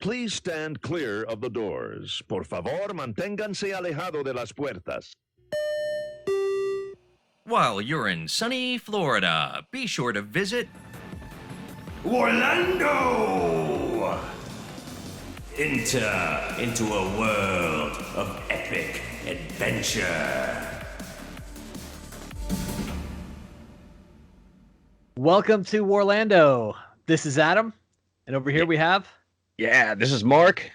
Please stand clear of the doors. Por favor, manténganse alejado de las puertas. While you're in sunny Florida, be sure to visit WARlando! Enter into a world of epic adventure. Welcome to WARlando. This is Adam, and over here we have... Yeah, this is Mark.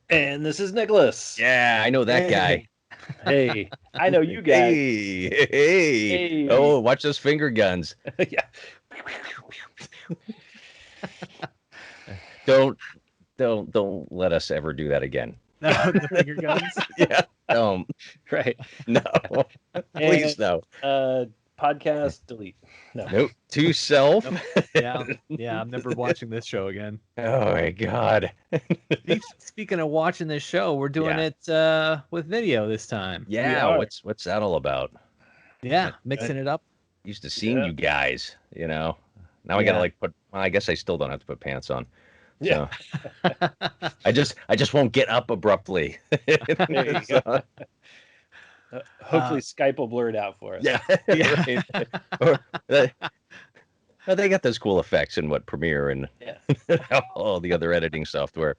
And this is Nicholas. Yeah, I know that guy. Hey, I know you guys. Hey. Oh, watch those finger guns. Yeah. Don't let us ever do that again. the finger guns. Yeah. Right. No. Please no. Podcast delete. No. Nope. To self. Yeah, I'm never watching this show again. Oh my God. Speaking of watching this show, we're doing it with video this time. Yeah. What's that all about? Yeah, mixing it up. Used to seeing you guys, Now I gotta put. Well, I guess I still don't have to put pants on. Yeah. So. I just won't get up abruptly. There you go. Hopefully Skype will blur it out for us. Yeah. They got those cool effects in Premiere and all the other editing software.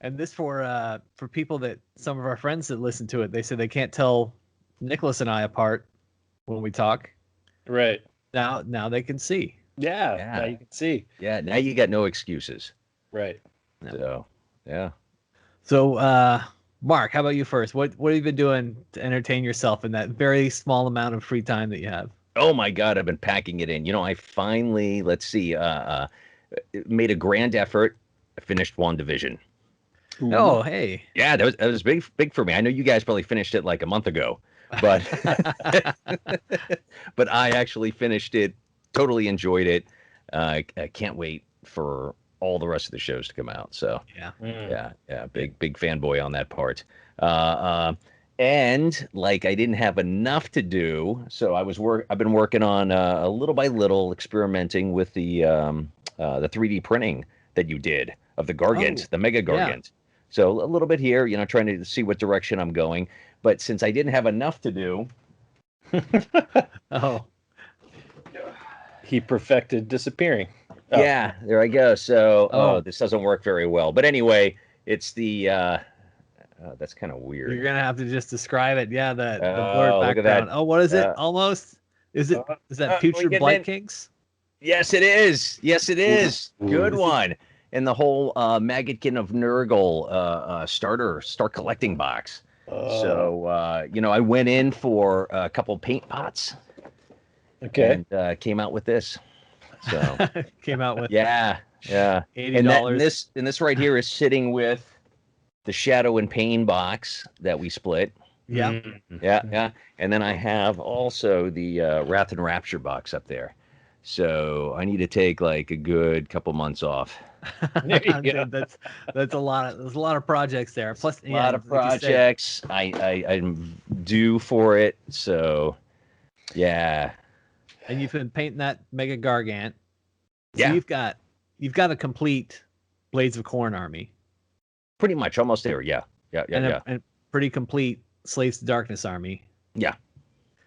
And this for people that some of our friends that listen to it, they said they can't tell Nicholas and I apart when we talk. Right. Now they can see. Yeah. Now you can see. Yeah. Now you got no excuses. Right. So, yeah. So, Mark, how about you first? What have you been doing to entertain yourself in that very small amount of free time that you have? Oh my God, I've been packing it in. I finally, made a grand effort. I finished WandaVision. Oh, hey. Yeah, that was big for me. I know you guys probably finished it like a month ago, but but I actually finished it. Totally enjoyed it. I can't wait for all the rest of the shows to come out. So yeah, big fanboy on that part. And I didn't have enough to do, so I've been working on a little by little experimenting with the 3D printing that you did of the Gargant, the Mega Gargant. Yeah. So a little bit here, trying to see what direction I'm going. But since I didn't have enough to do, he perfected disappearing. Oh. Yeah, there I go. So, this doesn't work very well. But anyway, it's the that's kind of weird. You're gonna have to just describe it. Yeah, the blurred background. Oh, what is it? Almost. Is that Future Blight Kings? Yes, it is. Yes, it is. Good one. And the whole Maggotkin of Nurgle start collecting box. So I went in for a couple paint pots. Okay. And came out with this. So came out with $80. And this right here is sitting with the Shadow and Pain box that we split. Yeah. Mm-hmm. Yeah. And then I have also the Wrath and Rapture box up there. So I need to take a good couple months off. That's a lot of projects there. Plus a lot of projects. I'm due for it. So yeah. And you've been painting that Mega Gargant. So yeah. You've got a complete Blades of Corn army. Pretty much, almost there. Yeah. And pretty complete Slaves to Darkness army. Yeah.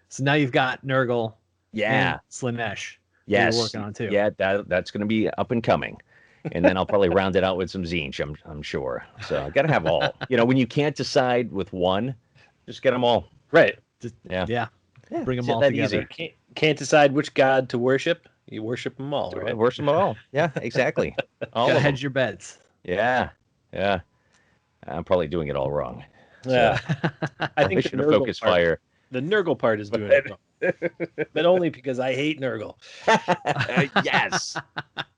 So now you've got Nurgle. Yeah. And Slanesh. Yes. You're working on too. Yeah, that's going to be up and coming. And then I'll probably round it out with some Tzeentch, I'm sure. So I got to have all. When you can't decide with one, just get them all. Right. Yeah. Bring them all together. Easy. Can't decide which god to worship. You worship them all, right? Worship them all. Yeah, exactly. Gotta hedge your bets. Yeah. I'm probably doing it all wrong. So yeah. I think the focus fire. The Nurgle part is doing it wrong. But only because I hate Nurgle.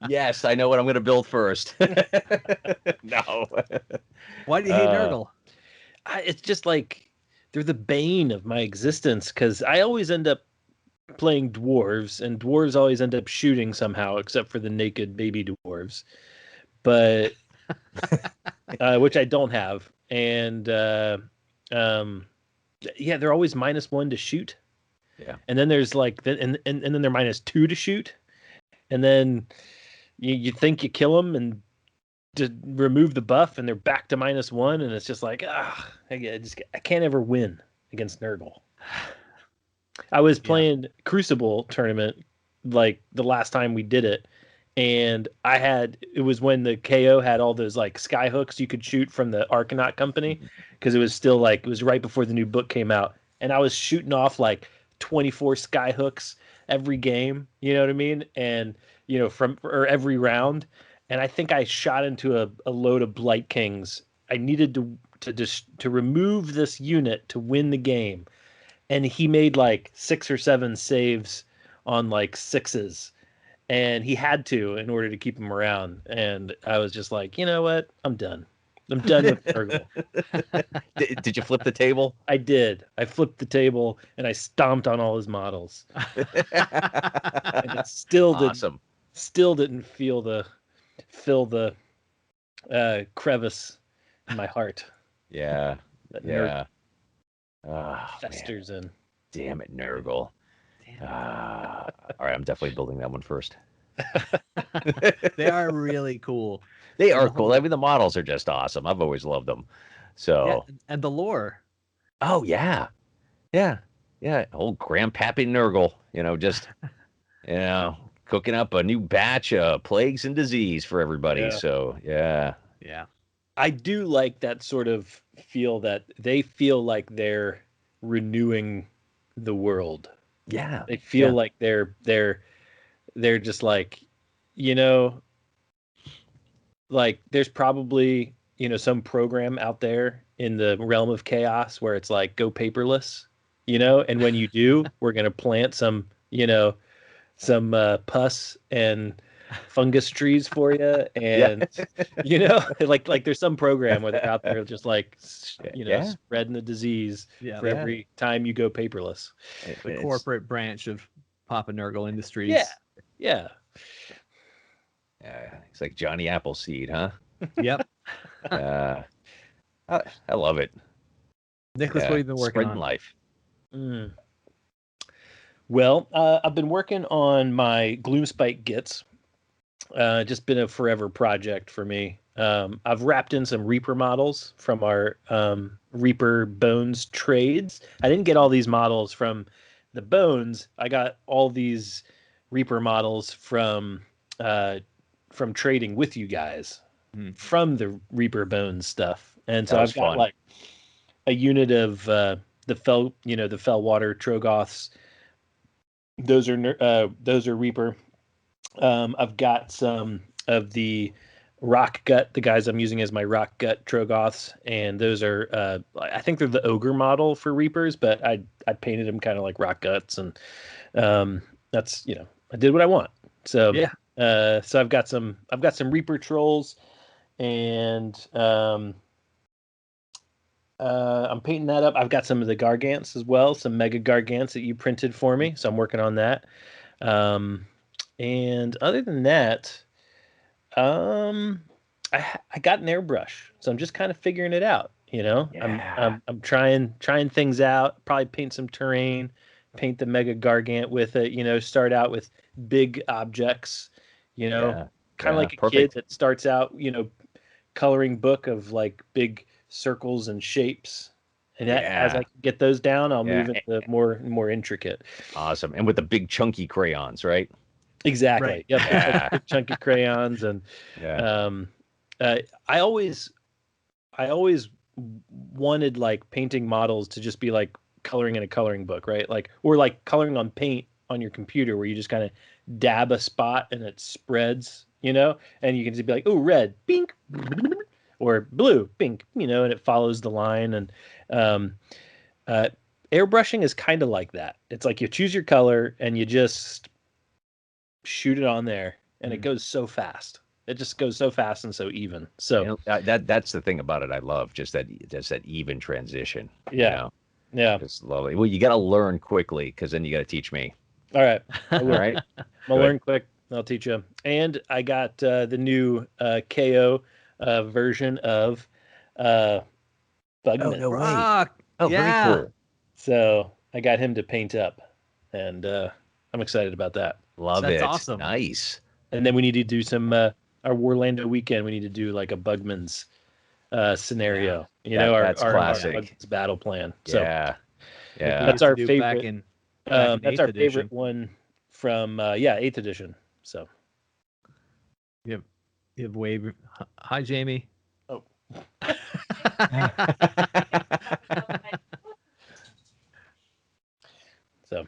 Yes, I know what I'm going to build first. No. Why do you hate Nurgle? It's just they're the bane of my existence because I always end up playing dwarves, and dwarves always end up shooting somehow, except for the naked baby dwarves. But which I don't have, and yeah, they're always -1 to shoot. Yeah. And then there's like, and then they're -2 to shoot. And then you think you kill them, and remove the buff and they're back to -1, and it's just like I can't ever win against Nurgle. I was playing Crucible tournament like the last time we did it, and it was when the KO had all those like sky hooks you could shoot from the Arcanaut company, because it was still like it was right before the new book came out, and I was shooting off like 24 sky hooks every game, you know what I mean? And or every round, and I think I shot into a load of Blight Kings. I needed to remove this unit to win the game, and he made like 6 or 7 saves on like 6s, and he had to in order to keep him around. And I was just like, you know what? I'm done with Nurgle. Did you flip the table? I did. I flipped the table and I stomped on all his models. And it still didn't fill the crevice in my heart. Yeah. That Yeah. festers in. Damn it, Nurgle. All right, I'm definitely building that one first. They are really cool. They are cool. I mean, the models are just awesome. I've always loved them. So and the lore. Oh yeah. Old Grandpappy Nurgle, just cooking up a new batch of plagues and disease for everybody. Yeah. So yeah. I do like that sort of feel that they feel like they're renewing the world. Yeah. They feel like they're just like, like there's probably, some program out there in the realm of chaos where it's like, go paperless, and when you do, we're going to plant some pus and fungus trees for you. And, like there's some program where they're out there just like, spreading the disease for every time you go paperless. The corporate branch of Papa Nurgle Industries. Yeah. It's like Johnny Appleseed, huh? Yep. I love it. Nicholas, what have you been working on? Life. Well, I've been working on my Gloomspite Gits. Just been a forever project for me. I've wrapped in some Reaper models from our Reaper Bones trades. I didn't get all these models from the Bones. I got all these Reaper models from trading with you guys from the Reaper Bones stuff. And so I've got like a unit of the Fellwater Trogoths. Those are Reaper. I've got some of the Rock Gut, the guys I'm using as my Rock Gut Trogoths, and those are I think they're the Ogre model for Reapers, but I painted them kind of like Rock Guts, and that's I did what I want. So so I've got some Reaper Trolls, and I'm painting that up. I've got some of the Gargants as well, some Mega Gargants that you printed for me, so I'm working on that. And other than that, I got an airbrush, so I'm just kind of figuring it out. I'm trying things out. Probably paint some terrain, paint the Mega Gargant with it. Start out with big objects. Kind of like a kid that starts out, coloring book of like big circles and shapes. And as I get those down, I'll move into more intricate. Awesome. And with the big chunky crayons, right? Exactly. Right. Yep. Big chunky crayons. And I always wanted like painting models to just be like coloring in a coloring book, right? Like, or like coloring on paint on your computer where you just kind of dab a spot and it spreads, and you can just be like, oh, red, pink, or blue, pink, and it follows the line. And airbrushing is kind of like that. It's like you choose your color and you just shoot it on there, and it goes so fast. It just goes so fast and so even. So that's the thing about it. I love just that even transition. Yeah. Just lovely. Well, you got to learn quickly, because then you got to teach me. All right. All right. I'll learn quick. I'll teach you. And I got the new KO version of Bugman. Oh, no way. Oh, very cool. So I got him to paint up, and I'm excited about that. Love That's it. awesome. Nice. And then we need to do some our Warlando weekend, we need to do like a Bugman's scenario. That's classic. Our Bugman's battle plan. Yeah. Yeah. That's our Back favorite. in That's 8th our edition. favorite one from 8th edition. So You have wave. Hi, Jamie. Oh. So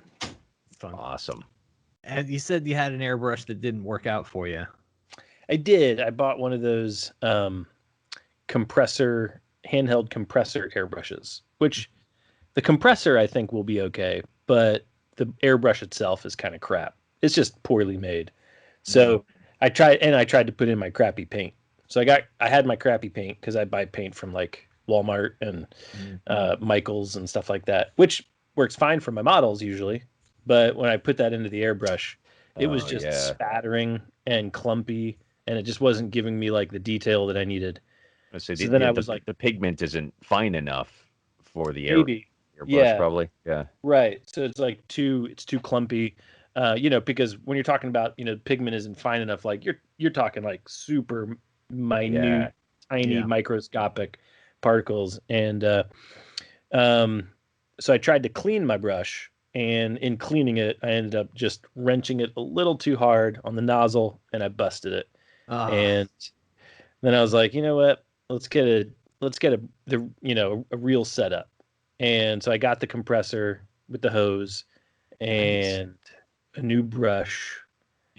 Fun. Awesome. And you said you had an airbrush that didn't work out for you. I did. I bought one of those handheld compressor airbrushes, which the compressor I think will be okay, but the airbrush itself is kind of crap. It's just poorly made. So I tried to put in my crappy paint. So I had my crappy paint because I buy paint from like Walmart and Michaels and stuff like that, which works fine for my models usually. But when I put that into the airbrush, it was just spattering and clumpy, and it just wasn't giving me like the detail that I needed. So then I was like, the pigment isn't fine enough for the maybe. airbrush, probably. Yeah. Right. So it's like it's too clumpy. Because when you're talking about, pigment isn't fine enough, like you're talking like super minute, tiny microscopic particles. And so I tried to clean my brush, and in cleaning it, I ended up just wrenching it a little too hard on the nozzle, and I busted it. And then I was like, you know what? Let's get a real setup. And so I got the compressor with the hose and a new brush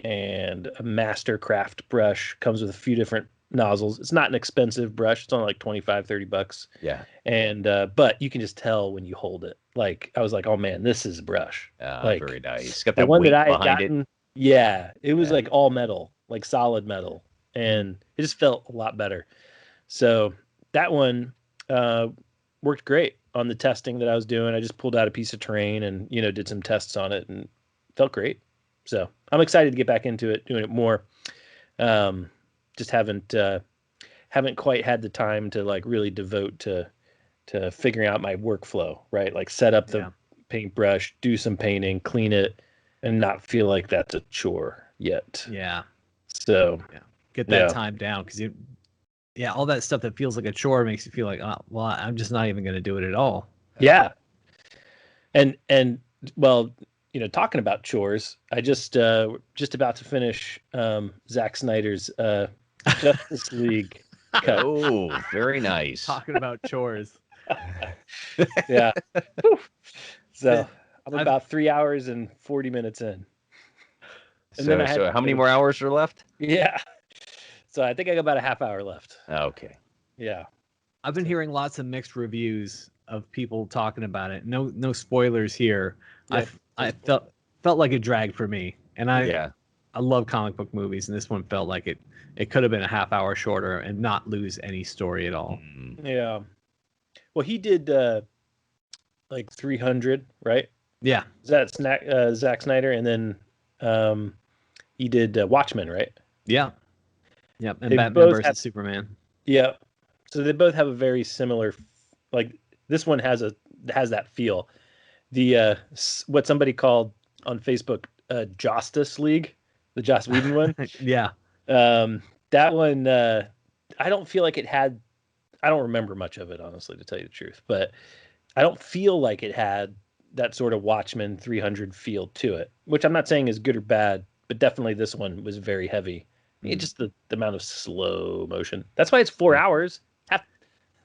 and a Mastercraft brush. Comes with a few different nozzles. It's not an expensive brush. It's only like $25-$30. Yeah. And but you can just tell when you hold it. Like I was like, oh man, this is a brush. Like, very nice. Got the that one weight that I had behind gotten, it. yeah, it was like all metal, like solid metal, and it just felt a lot better. So that one worked great on the testing that I was doing. I just pulled out a piece of terrain and did some tests on it, and felt great. So I'm excited to get back into it, doing it more. Just haven't quite had the time to like really devote to figuring out my workflow, right? Like set up the paintbrush, do some painting, clean it, and not feel like that's a chore yet. Yeah. So get that time down, because all that stuff that feels like a chore makes you feel like, oh, well, I'm just not even going to do it at all. Yeah. And well, talking about chores, I just about to finish Zack Snyder's Justice League cut. Oh, very nice. Talking about chores. Yeah. So I'm about 3 hours and 40 minutes in. And so how many more hours are left? Yeah. So I think I got about a half hour left. Okay. Yeah. I've been hearing lots of mixed reviews of people talking about it. No spoilers here. Yeah. I felt like it dragged for me, and I I love comic book movies, and this one felt like it could have been a half hour shorter and not lose any story at all. Yeah. Well, he did like 300, right? Yeah. Is that Zack Snyder? And then he did Watchmen, right? Yeah. Yep. And They Batman both versus have- Superman. Yeah. So they both have a very similar, like this one has that feel. The what somebody called on Facebook Justice League, the Joss Whedon one. Yeah. That one I don't feel like it had. I don't remember much of it, honestly, to tell you the truth. But I don't feel like it had that sort of Watchmen 300 feel to it, which I'm not saying is good or bad, but definitely this one was very heavy. It just the amount of slow motion. That's why it's 4 hours.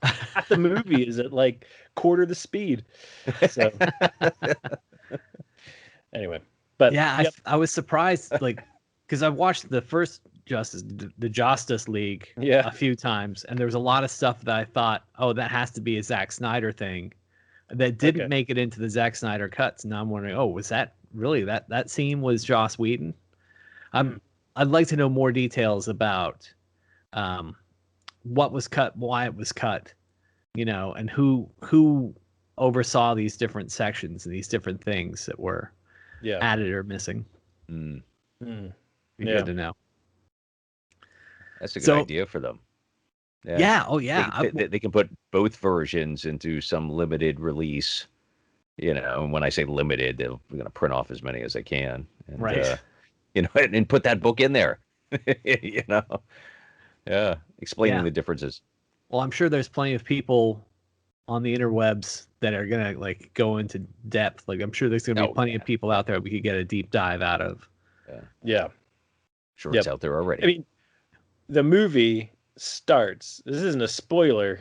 Half the movie is at like quarter the speed. So anyway, but yeah, I was surprised, like, because I watched the first the Justice League a few times, and there was a lot of stuff that I thought, oh, that has to be a Zack Snyder thing, that didn't make it into the Zack Snyder cuts. And now I'm wondering, oh, was that really that scene was Joss Whedon? I'd like to know more details about what was cut, why it was cut, and who oversaw these different sections and these different things that were added or missing. Be good to know. That's a good idea for them. Yeah. Oh, yeah. They can put both versions into some limited release. And when I say limited, they're going to print off as many as they can. And, right. And put that book in there. You know, yeah, explaining the differences. Well, I'm sure there's plenty of people on the interwebs that are gonna like go into depth. Like I'm sure there's gonna be plenty of people out there we could get a deep dive out of. Yeah. Sure, it's out there already. I mean, the movie starts. This isn't a spoiler.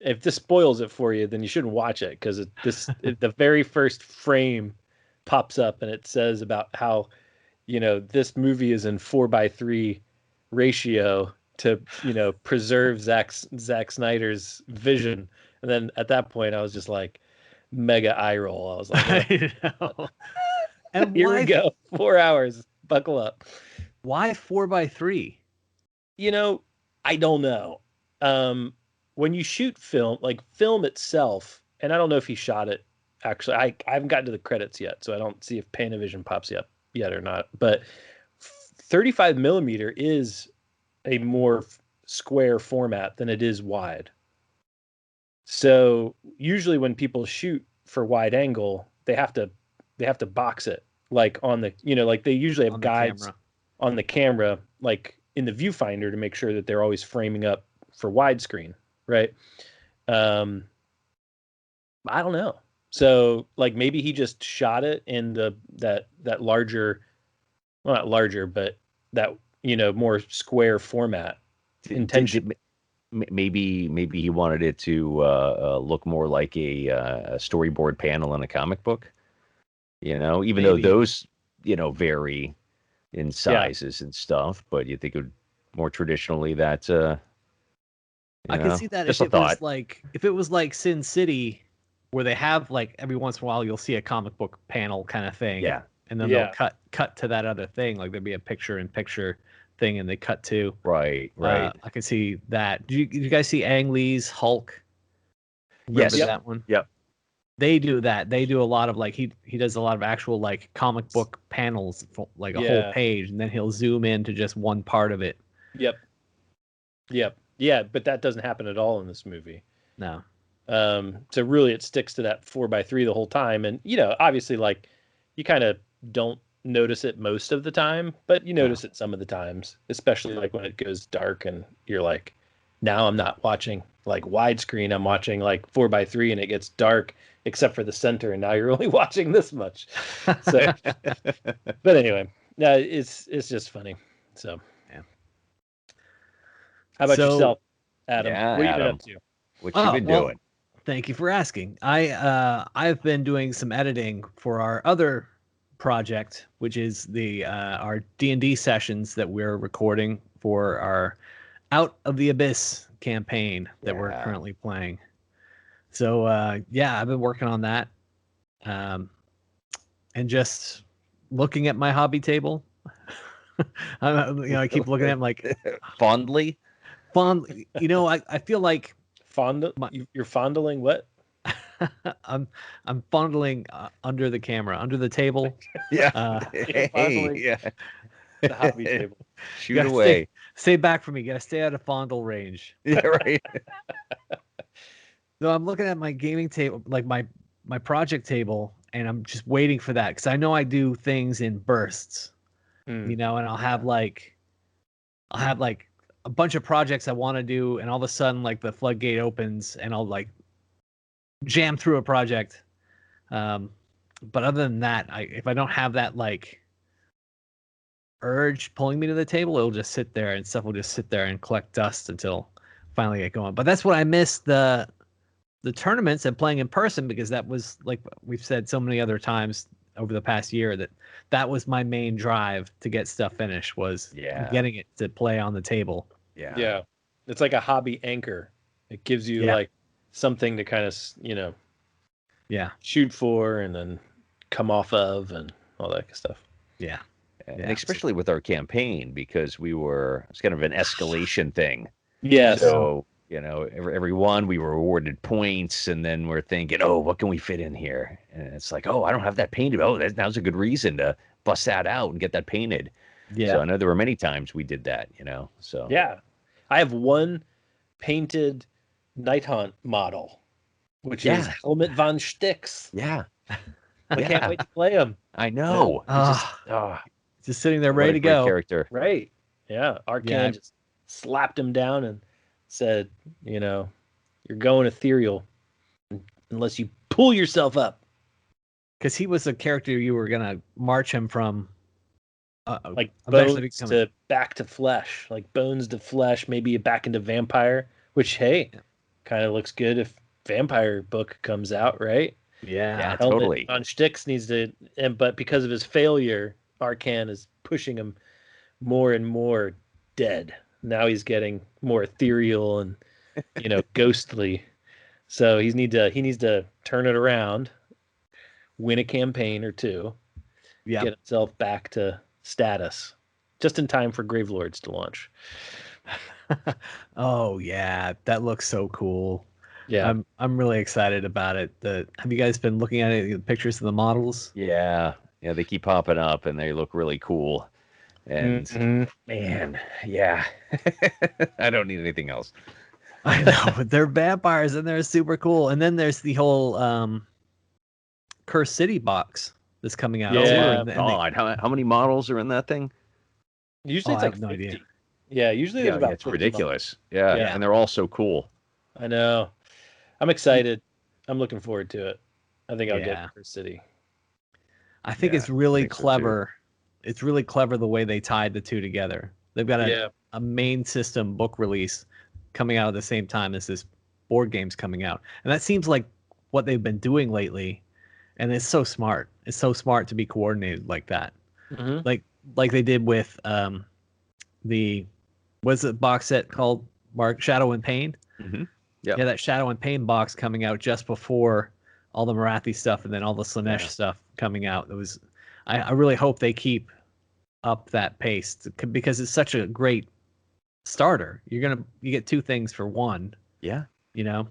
If this spoils it for you, then you shouldn't watch it because the very first frame pops up and it says about how, this movie is in 4:3 ratio to, preserve Zack Snyder's vision. And then at that point, I was just like, mega eye roll. I was like, I know. And here we go. 4 hours. Buckle up. Why 4:3? I don't know. When you shoot film, like film itself, and I don't know if he shot it. Actually, I haven't gotten to the credits yet, so I don't see if Panavision pops up yet or not. But 35 millimeter is a more square format than it is wide. So usually when people shoot for wide angle, they have to box it like on the like they usually have guides on the camera, like in the viewfinder, to make sure that they're always framing up for widescreen, right? I don't know. So like maybe he just shot it in that larger, well, not larger, but that more square format. Maybe he wanted it to look more like a storyboard panel in a comic book. Even though those vary in sizes and stuff, but you think it would more traditionally that I can see that if it was like Sin City, where they have like every once in a while you'll see a comic book panel kind of thing. Yeah. And then they'll cut to that other thing. Like there'd be a picture-in-picture thing and they cut to. Right. I can see that. Did you guys see Ang Lee's Hulk? Remember that one? Yep. They do that. They do a lot of like he does a lot of actual like comic book panels, like a whole page, and then he'll zoom in to just one part of it. Yep. Yeah, but that doesn't happen at all in this movie. No. So really it sticks to that 4:3 the whole time. And, obviously like you kind of don't notice it most of the time, but you notice it some of the times, especially like when it goes dark and you're like, now I'm not watching like widescreen. I'm watching like 4:3 and it gets dark except for the center. And now you're only watching this much. So, but anyway, no, it's just funny. So, yeah. How about yourself, Adam? Yeah, what have you been up to? What you been doing? Thank you for asking. I've been doing some editing for our other project, which is our D&D sessions that we're recording for our Out of the Abyss campaign that we're currently playing. So I've been working on that, and just looking at my hobby table. I keep looking at it like fondly. I feel like you're fondling what? I'm fondling under the camera, under the table. Yeah. The hobby table. Shoot away. Stay back from me. Gotta stay out of fondle range. Yeah, right. So I'm looking at my gaming table, like my project table, and I'm just waiting for that because I know I do things in bursts. And I'll have like a bunch of projects I want to do, and all of a sudden like the floodgate opens and I'll like jam through a project. But other than that, if I don't have that like urge pulling me to the table, it'll just sit there and stuff will just sit there and collect dust until finally get going. But that's what I miss the tournaments and playing in person, because that was, like we've said so many other times over the past year, that was my main drive to get stuff finished, was getting it to play on the table. Yeah. It's like a hobby anchor. It gives you like something to kind of, shoot for and then come off of and all that stuff. Yeah. And especially with our campaign, because it's kind of an escalation thing. Yes. So, every one we were awarded points, and then we're thinking, oh, what can we fit in here? And it's like, oh, I don't have that painted. Oh, now's a good reason to bust that out and get that painted. Yeah. So I know there were many times we did that, so. Yeah. I have one painted Night Hunt model, which is Helmut von Sticks. Yeah. I can't wait to play him. I know. Just sitting there ready to go. Character. Right. Yeah, Arcan just slapped him down and said, you're going ethereal unless you pull yourself up. Because he was a character you were gonna march him from, like eventually bones to back to flesh, like bones to flesh, maybe back into vampire. Which kind of looks good if vampire book comes out, right? Yeah, totally. On Styx needs to, but because of his failure, Arcan is pushing him more and more dead. Now he's getting more ethereal and ghostly. So he needs to turn it around, win a campaign or two, get himself back to status, just in time for Gravelords to launch. Oh yeah, that looks so cool. Yeah, I'm really excited about it. Have you guys been looking at it, the pictures of the models? Yeah, they keep popping up and they look really cool. And man, yeah, I don't need anything else. I know, they're vampires and they're super cool. And then there's the whole Cursed City box that's coming out. Yeah, God, how many models are in that thing? Usually it's I like have no 50. idea. Yeah, usually there's about it's 50 ridiculous. Yeah, and they're all so cool. I know. I'm excited. I'm looking forward to it. I think I'll get Cursed City. I think it's really clever. It's really clever the way they tied the two together. They've got a main system book release coming out at the same time as this board game's coming out. And that seems like what they've been doing lately. And it's so smart. It's so smart to be coordinated like that. Mm-hmm. Like they did with what's the box set called? Shadow and Pain? Mm-hmm. Yeah, that Shadow and Pain box coming out just before all the Marathi stuff and then all the Slanesh stuff coming out. It was, I really hope they keep up that pace because it's such a great starter. You get two things for one. Yeah. Yeah.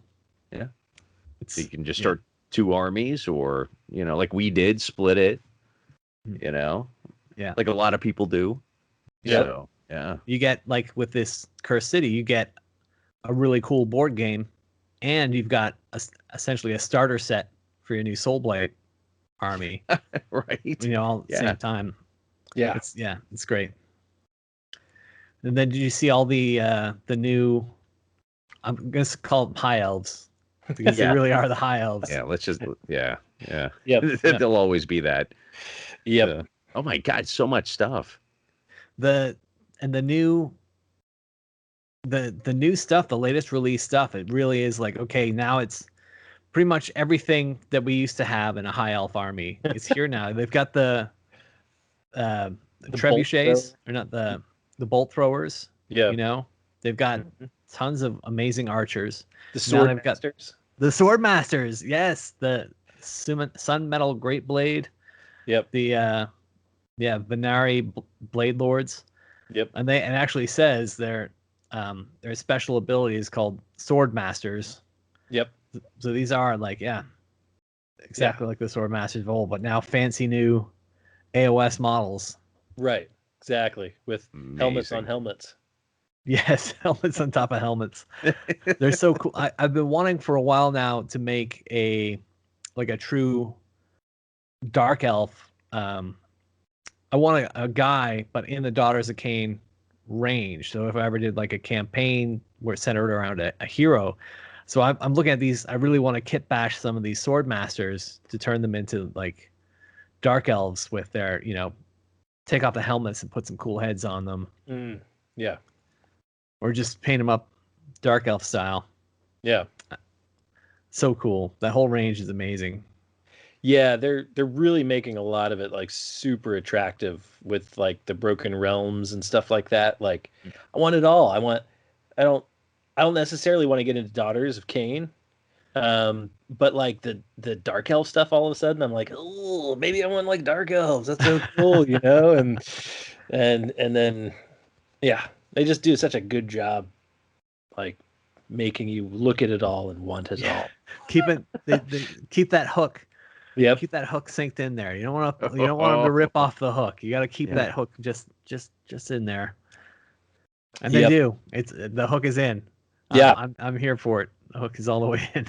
So you can just start two armies, or like we did, split it. Yeah, like a lot of people do. Yeah. So, yeah. You get, like with this Cursed City, you get a really cool board game, and you've got essentially a starter set for your new Soulblade army. Right. All at the same time. Yeah. It's great. And then did you see all the new, I'm going to call them high elves, because they really are the high elves. Yeah, let's just yeah. Yep. They'll always be that. Yep. Oh my God, so much stuff. The new stuff, the latest release stuff, it really is like, okay, now it's pretty much everything that we used to have in a high elf army. It's here now. They've got the trebuchets, or not the bolt throwers. Yeah. They've got tons of amazing archers. The sword masters. The sword masters, yes. The Sun Metal Great Blade. Yep. The Venari Blade Lords. Yep. And it actually says their special ability is called Sword Masters. Yep. So these are like, exactly like the Sword Masters of old, but now fancy new AOS models. Right. Exactly. With helmets on helmets. Yes, helmets on top of helmets. They're so cool. I've been wanting for a while now to make a true dark elf. I want a guy, but in the Daughters of Cain range. So if I ever did like a campaign where it's centered around a hero. So I'm looking at these. I really want to kit bash some of these sword masters to turn them into like dark elves with their, take off the helmets and put some cool heads on them. Yeah. Or just paint them up dark elf style. Yeah. So cool. That whole range is amazing. Yeah, they're really making a lot of it like super attractive with like the Broken Realms and stuff like that. Like I want it all. I don't necessarily want to get into Daughters of Cain. But like the dark elf stuff, all of a sudden I'm like, oh, maybe I want like dark elves. That's so cool, and then they just do such a good job like making you look at it all and want it all. Keep that hook. Yep. Keep that hook synced in there. You don't want them to rip off the hook. You got to keep that hook just in there. And they do. The hook is in. Yeah. I'm here for it. The hook is all the way in.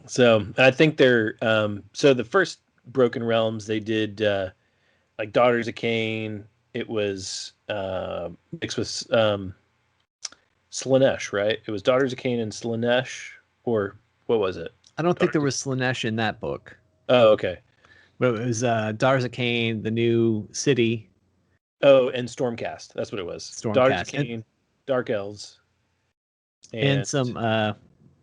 So I think they're so the first Broken Realms they did like Daughters of Cain, it was mixed with Slaanesh, right? It was Daughters of Cain and Slaanesh, or what was it? I don't think there was Slaanesh in that book. Oh, okay. But it was Daughters of Cain, the new city. Oh, and Stormcast. That's what it was. Stormcast. Daughters of Cain, Dark Elves. And some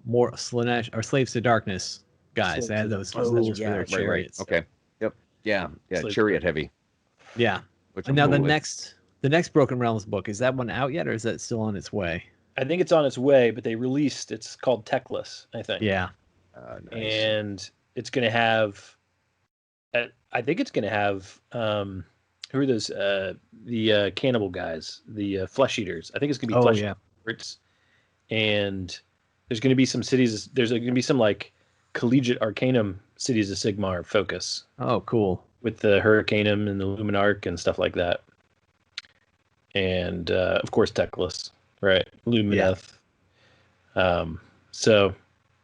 more Slaanesh or Slaves to Darkness guys. They had those for their chariots. Okay. Yep. Yeah. Slaves Chariot heavy. Yeah. And now the next Broken Realms book, is that one out yet, or is that still on its way? I think it's on its way, but they released. It's called Techless, I think. Yeah. Nice. And it's going to have. I think it's going to have. Who are those? The cannibal guys, the flesh eaters. I think it's going to be flesh eaters. And there's going to be some cities. There's going to be some like collegiate Arcanum cities of Sigmar focus. Oh, cool. With the Hurricanum and the Luminarch and stuff like that. And of course, Techless, right? Lumineth. Yeah. So,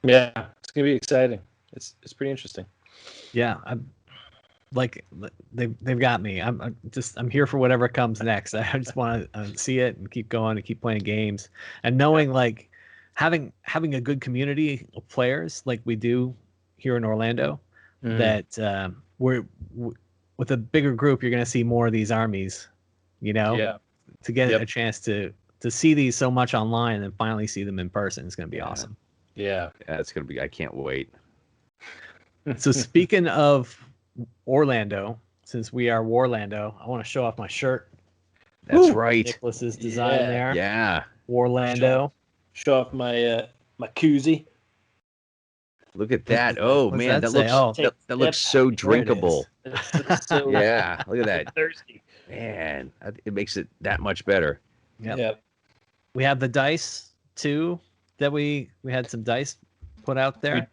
yeah, it's going to be exciting. It's pretty interesting. Yeah, I'm like they've got me. I'm here for whatever comes next. I just want to see it and keep going and keep playing games and knowing like having a good community of players like we do here in Orlando. Mm-hmm. That we're with a bigger group, you're going to see more of these armies. You know, to get a chance to see these so much online and then finally see them in person is going to be awesome. Yeah, it's going to be. I can't wait. So speaking of Orlando, since we are Warlando, I want to show off my shirt. That's right. Nicholas's design there. Yeah. Warlando. Show off my my koozie. Look at that. Oh man, that looks so drinkable. So yeah, look at that. Thirsty. Man, it makes it that much better. Yep. We have the dice too that we had some dice put out there.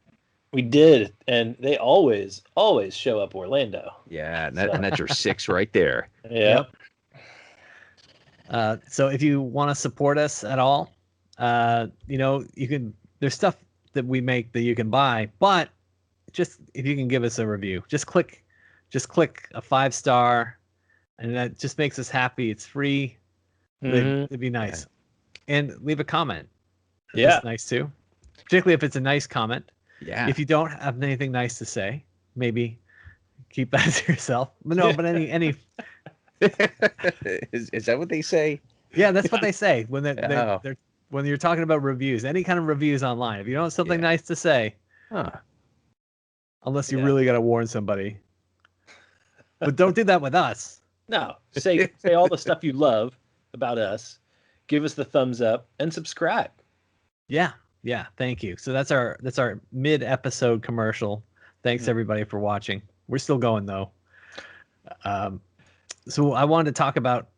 We did, and they always show up Orlando. Yeah, and that's your 6 right there. Yep. So if you want to support us at all, you can. There's stuff that we make that you can buy, but just if you can give us a review, just click a 5-star, and that just makes us happy. It's free. Mm-hmm. It'd be nice, and leave a comment. That's nice too, particularly if it's a nice comment. Yeah. If you don't have anything nice to say, maybe keep that to yourself. No, but any. Is that what they say? Yeah, that's what they say when they're when you're talking about reviews. Any kind of reviews online. If you don't have something nice to say, unless you really got to warn somebody, but don't do that with us. No, say all the stuff you love about us. Give us the thumbs up and subscribe. Yeah, thank you. So that's our mid-episode commercial. Thanks everybody for watching. We're still going though. So I wanted to talk about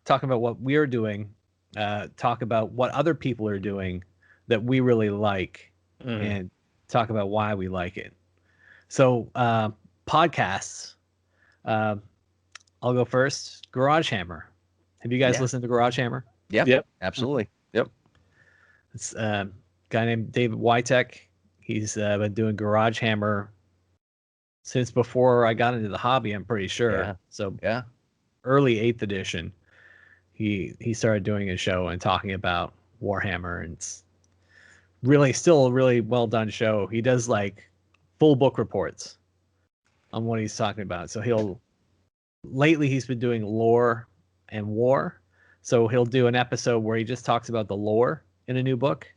what we're doing, talk about what other people are doing that we really like, and talk about why we like it. So podcasts. I'll go first. Garage Hammer. Have you guys listened to Garage Hammer? Yep. Absolutely. Yep. It's guy named David Witek. He's been doing Garage Hammer since before I got into the hobby, I'm pretty sure. Yeah. So early 8th edition, he started doing a show and talking about Warhammer, and it's still a really well done show. He does like full book reports on what he's talking about. So lately he's been doing lore and war. So he'll do an episode where he just talks about the lore in a new book.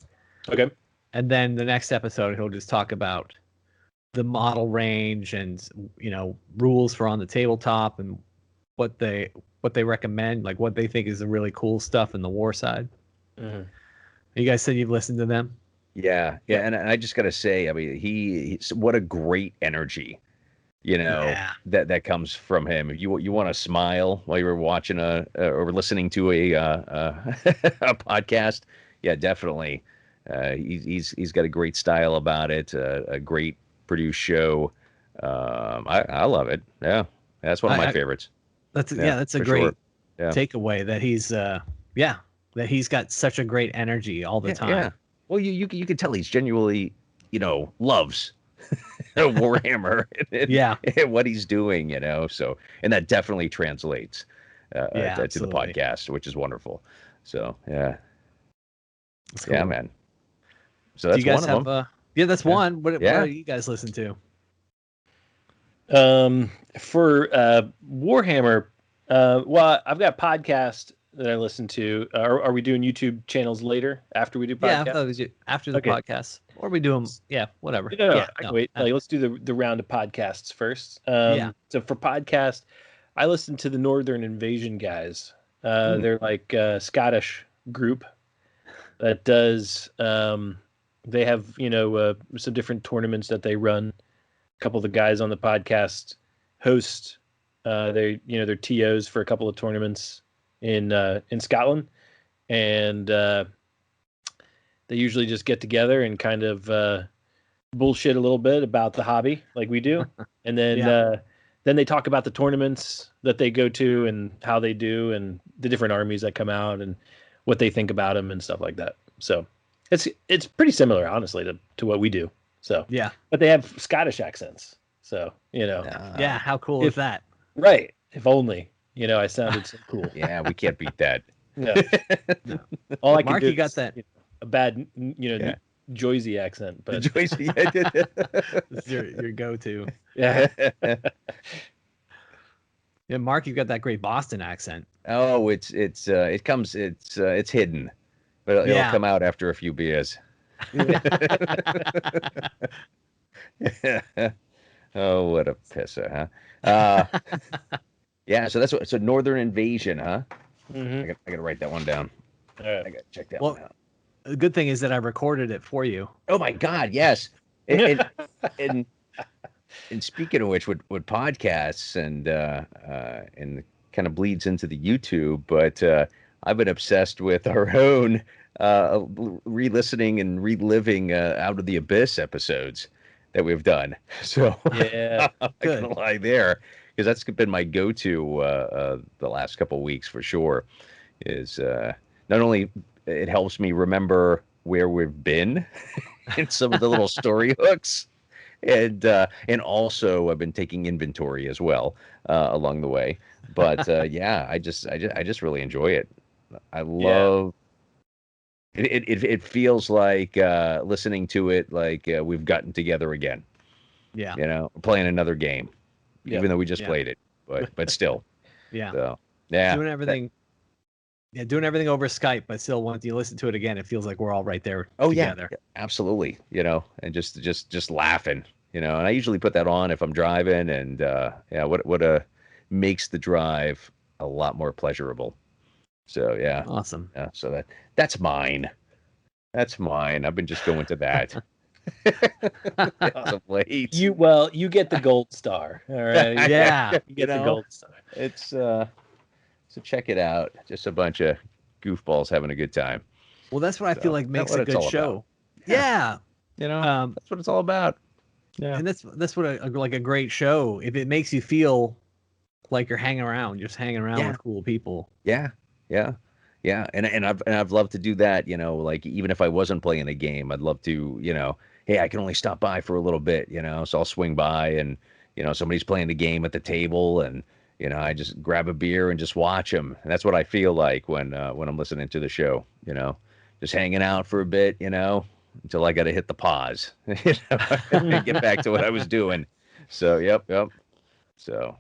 Okay. And then the next episode, he'll just talk about the model range and, rules for on the tabletop and what they recommend, like what they think is the really cool stuff in the war side. Mm-hmm. You guys said you've listened to them? Yeah. And I just got to say, I mean, he's what a great energy, that comes from him. If you want to smile while you're watching or listening to a podcast, yeah, definitely. He's got a great style about it, a great produced show. I love it. Yeah, that's one of my favorites. That's a great takeaway that he's that he's got such a great energy all the time. Yeah. Well, you can tell he's genuinely loves Warhammer and what he's doing. So, and that definitely translates. to the absolutely. podcast, which is wonderful. So yeah, That's yeah, cool. man. So Do that's you guys one of have them. that's Yeah. one. What Yeah. do you guys listen to? For Warhammer, well, I've got podcast that I listen to. Are we doing YouTube channels later after we do podcast? Yeah, I thought it was after the Okay. podcast, or we do them. Yeah, whatever. No, Yeah, I can wait. Like, let's do the round of podcasts first. Yeah. So for podcast, I listen to the Northern Invasion guys. They're like a Scottish group that does. They have some different tournaments that they run. A couple of the guys on the podcast host. They're TOs for a couple of tournaments in Scotland, and they usually just get together and kind of bullshit a little bit about the hobby like we do, and then then they talk about the tournaments that they go to and how they do and the different armies that come out and what they think about them and stuff like that. So it's pretty similar, honestly, to what we do. So yeah, but they have Scottish accents. So yeah. How cool is that? Right. If only I sounded so cool. Yeah, we can't beat that. No. All I can Mark, do you got is, that. a bad Joyzy accent, but It's your go-to. yeah. Yeah, Mark, you got that great Boston accent. Oh, it's hidden, but it'll come out after a few beers. Oh, what a pisser, huh? Yeah, so so Northern Invasion, huh? Mm-hmm. I gotta write that one down. All right. I gotta check that Well, one out. The good thing is that I recorded it for you. Oh my God, yes. And speaking of which, with podcasts and kind of bleeds into the YouTube, but I've been obsessed with our own re-listening and reliving Out of the Abyss episodes that we've done. So Yeah, I'm not gonna lie there, because that's been my go-to the last couple of weeks for sure. Is not only it helps me remember where we've been and some of the little story hooks, and also I've been taking inventory as well along the way. But yeah, I just really enjoy it. I love it. Feels like listening to it like we've gotten together again. Yeah. Playing another game, even though we just played it, but still. Yeah. So yeah, Doing everything. Doing everything over Skype, but still, once you listen to it again, it feels like we're all right there together. Yeah, absolutely. And just laughing. And I usually put that on if I'm driving, and what makes the drive a lot more pleasurable. So yeah, Awesome. Yeah, so that's mine. That's mine. I've been just going to that. As of late. You get the gold star. All right. Yeah. You get the gold star. It's so check it out. Just a bunch of goofballs having a good time. Well, that's what I feel like makes what a it's good all show. about. Yeah. That's what it's all about. Yeah. And that's what a great show. If it makes you feel like you're hanging around with cool people. Yeah. And I've loved to do that. Like even if I wasn't playing a game, I'd love to. Hey, I can only stop by for a little bit. So I'll swing by, and somebody's playing the game at the table, and I just grab a beer and just watch them. And that's what I feel like when I'm listening to the show. Just hanging out for a bit. Until I got to hit the pause. And get back to what I was doing. So yep. So,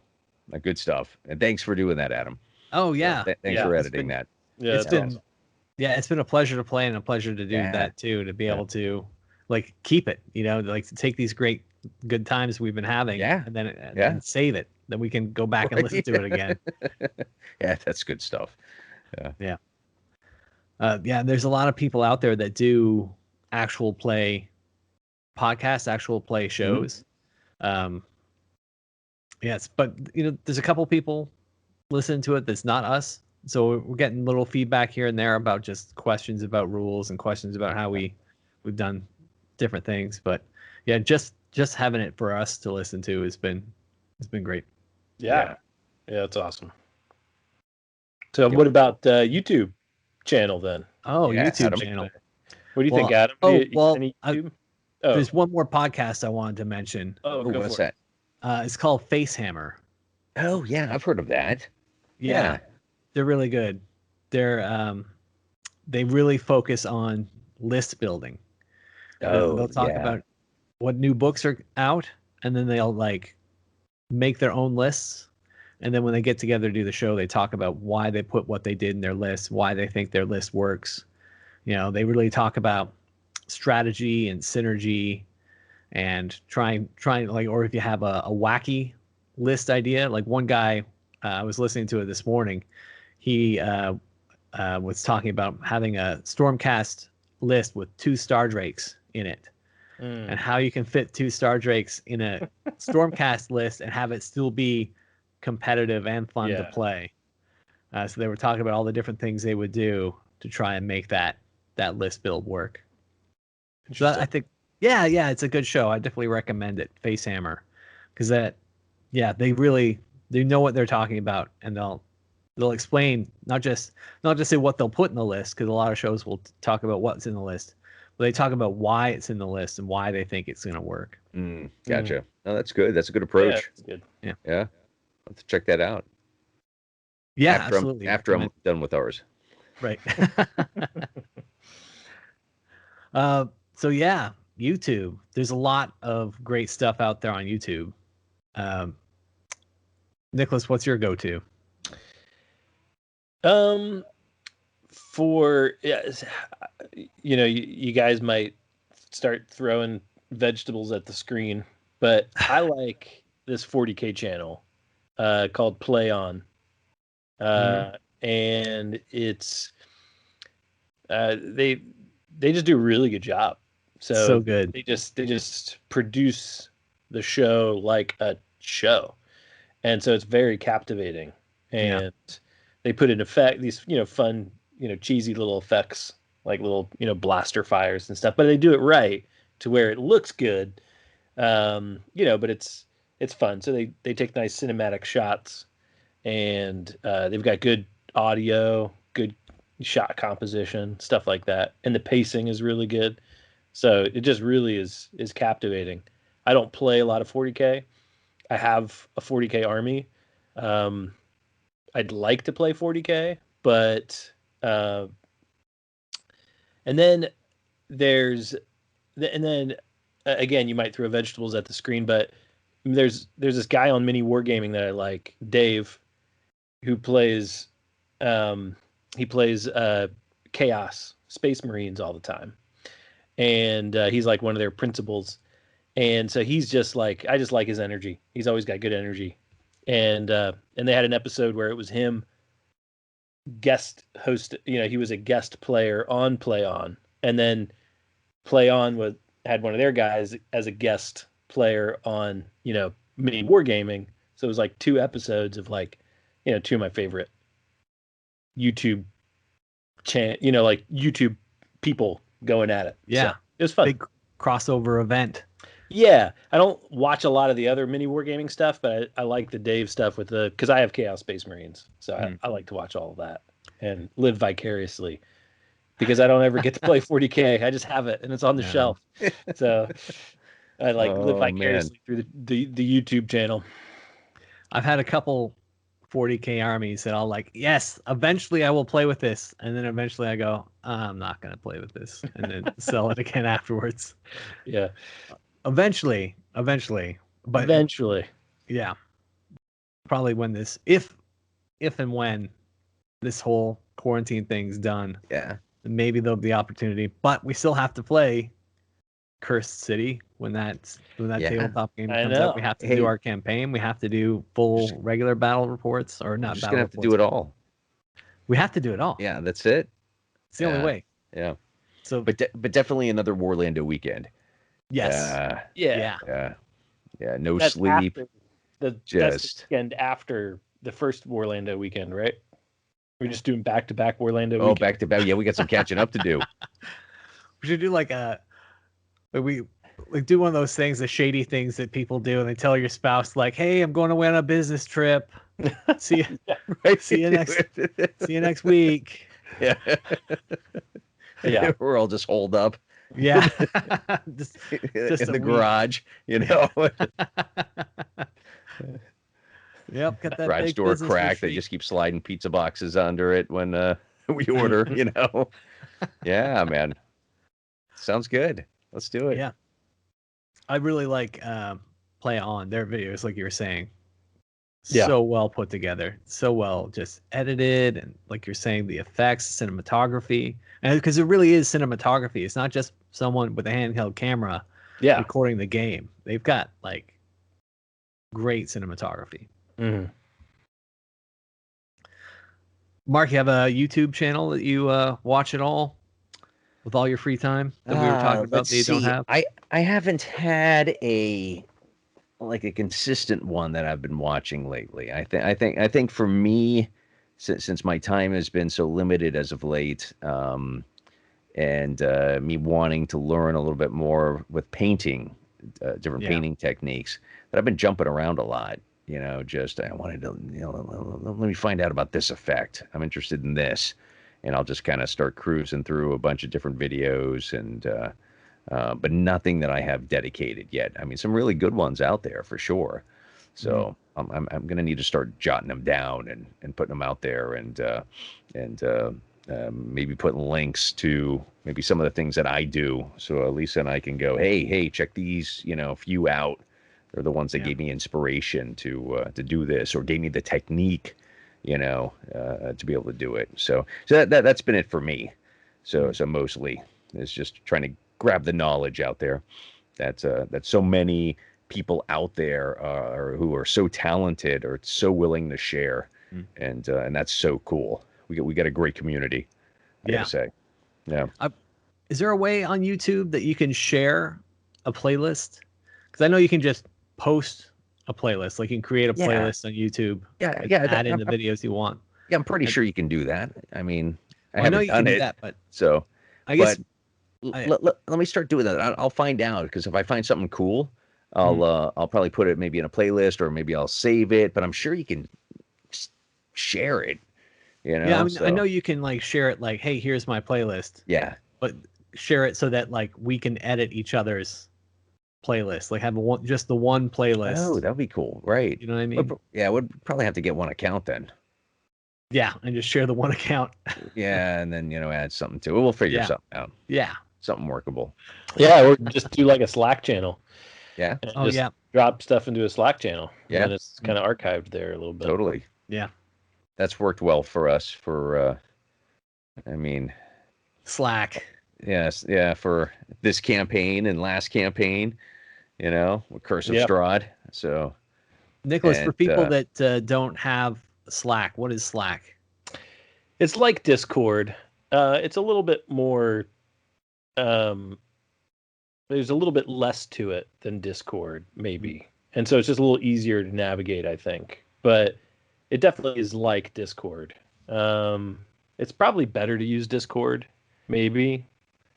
good stuff. And thanks for doing that, Adam. Oh yeah. Thanks for editing that. Yeah, it's been a pleasure to play and a pleasure to do that too, to be able to like keep it, like to take these good times we've been having and then save it. Then we can go back and listen to it again. Yeah, that's good stuff. Yeah. There's a lot of people out there that do actual play podcasts, actual play shows. Yes, but there's a couple people listening to it that's not us. So we're getting little feedback here and there about just questions about rules and questions about how we've done different things. But yeah, just having it for us to listen to has been great. Yeah, it's awesome. So what about YouTube channel then? Oh, YouTube Adam. channel. What do you think, Adam? Any YouTube? There's one more podcast I wanted to mention. What's that? It's called Facehammer. Oh yeah, I've heard of that. Yeah. They're really good. They really focus on list building. They'll talk about what new books are out, and then they'll like make their own lists. And then when they get together to do the show, they talk about why they put what they did in their list, why they think their list works. They really talk about strategy and synergy and trying like, or if you have a wacky list idea, like one guy, I was listening to it this morning. He was talking about having a Stormcast list with 2 Star Drakes in it, and how you can fit 2 Star Drakes in a Stormcast list and have it still be competitive and fun to play. So they were talking about all the different things they would do to try and make that list build work. So I think, yeah, it's a good show. I definitely recommend it, Facehammer, because they know what they're talking about, and they'll explain not just say what they'll put in the list, because a lot of shows will talk about what's in the list, but they talk about why it's in the list and why they think it's going to work. Gotcha. No, that's good. That's a good approach. Yeah, that's good. Yeah. I'll have to check that out. Yeah, absolutely. After I'm done with ours. Right. So yeah, YouTube. There's a lot of great stuff out there on YouTube. Nicholas, what's your go-to? You guys might start throwing vegetables at the screen, but I like this 40K channel called Play On. And it's they just do a really good job. So good. They just produce the show like a show, and so it's very captivating. And they put in effect these fun cheesy little effects, like little blaster fires and stuff, but they do it right to where it looks good. But it's fun. So they take nice cinematic shots, and they've got good audio, good shot composition, stuff like that, and the pacing is really good. So it just really is captivating. I don't play a lot of 40K. I have a 40K army. I'd like to play 40K, but and then again, you might throw vegetables at the screen, but there's this guy on Mini Wargaming that I like, Dave, who plays Chaos Space Marines all the time, and he's like one of their principals, and so he's just like, I just like his energy. He's always got good energy, and they had an episode where it was him guest host. He was a guest player on Play On, and then Play On had one of their guys as a guest player on Mini Wargaming. So it was like 2 episodes of like 2 of my favorite YouTube like YouTube people going at it. Yeah. So it was fun. Big crossover event. Yeah. I don't watch a lot of the other Mini Wargaming stuff, but I like the Dave stuff because I have Chaos Space Marines. So I like to watch all of that and live vicariously, because I don't ever get to play 40K. I just have it and it's on the shelf. So I live vicariously through the YouTube channel. I've had a couple 40K armies that I'll like, yes, eventually I will play with this, and then eventually I go, I'm not going to play with this, and then sell it again afterwards. Yeah. Eventually. Yeah. Probably when this, if and when this whole quarantine thing's done. Yeah. Maybe there'll be opportunity, but we still have to play Cursed City when that tabletop game comes out. We have to do our campaign. We have to do full regular battle reports, or not. Just gonna have to do it all. We have to do it all. Yeah, that's it. It's the only way. Yeah. So, but definitely another WARlando weekend. Yes. Yeah. No that's sleep. That's the weekend after the first WARlando weekend, right? We're just doing back-to-back WARlando weekend. Oh, back-to-back. Yeah, we got some catching up to do. We should do do one of those things, the shady things that people do, and they tell your spouse, like, "Hey, I'm going away on a business trip. See you next week." Yeah. Yeah. We're all just holed up. Yeah. just in the garage, Yep, got that garage big door business crack. They retreat. just keep sliding pizza boxes under it when we order. Yeah, man. Sounds good. Let's do it. Yeah, I really like Play On their videos, like you were saying. Yeah. So well put together, so well just edited, and like you're saying, the effects, cinematography, and because it really is cinematography. It's not just someone with a handheld camera recording the game. They've got like great cinematography. Mhm. Mark, you have a YouTube channel that you watch at all with all your free time that we were talking about Let's that you don't see. have? I haven't had a consistent one that I've been watching lately. I think for me, since my time has been so limited as of late, and me wanting to learn a little bit more with painting, different painting techniques, that I've been jumping around a lot. Just I wanted to, let me find out about this effect. I'm interested in this, and I'll just kind of start cruising through a bunch of different videos, and but nothing that I have dedicated yet. I mean, some really good ones out there for sure. So I'm going to need to start jotting them down and putting them out there, and maybe putting links to maybe some of the things that I do. So Lisa and I can go, hey, check these, few out. They're the ones that gave me inspiration to do this, or gave me the technique, to be able to do it. So that's been it for me. So mostly it's just trying to grab the knowledge out there that so many people out there who are so talented or so willing to share, and that's so cool. We got a great community, I gotta say. Yeah. Is there a way on YouTube that you can share a playlist? Because I know you can just post a playlist, like you can create a playlist on YouTube. Add in the videos you want. Yeah, I'm pretty sure you can do that. I mean, I know you can do that, but so I guess let me start doing that. I'll find out, because if I find something cool, I'll probably put it maybe in a playlist, or maybe I'll save it. But I'm sure you can share it. Yeah, I mean, I know you can like share it, like, hey, here's my playlist. Yeah. But share it so that like we can edit each other's playlist, like have just the one playlist. Oh, that'd be cool, right? You know what I mean? Yeah, we'd probably have to get one account then. Yeah, and just share the one account. Yeah, and then add something to it. We'll figure something out. Yeah, something workable. Yeah, or just do like a Slack channel. Yeah. Drop stuff into a Slack channel. Yeah. And then it's kind of archived there a little bit. Totally. Yeah. That's worked well for us for Slack. Yes, yeah, for this campaign and last campaign, with Curse of Strahd. So Nicholas, for people that don't have Slack, what is Slack? It's like Discord. It's a little bit more there's a little bit less to it than Discord, maybe. And so it's just a little easier to navigate, I think. But it definitely is like Discord. It's probably better to use Discord, maybe.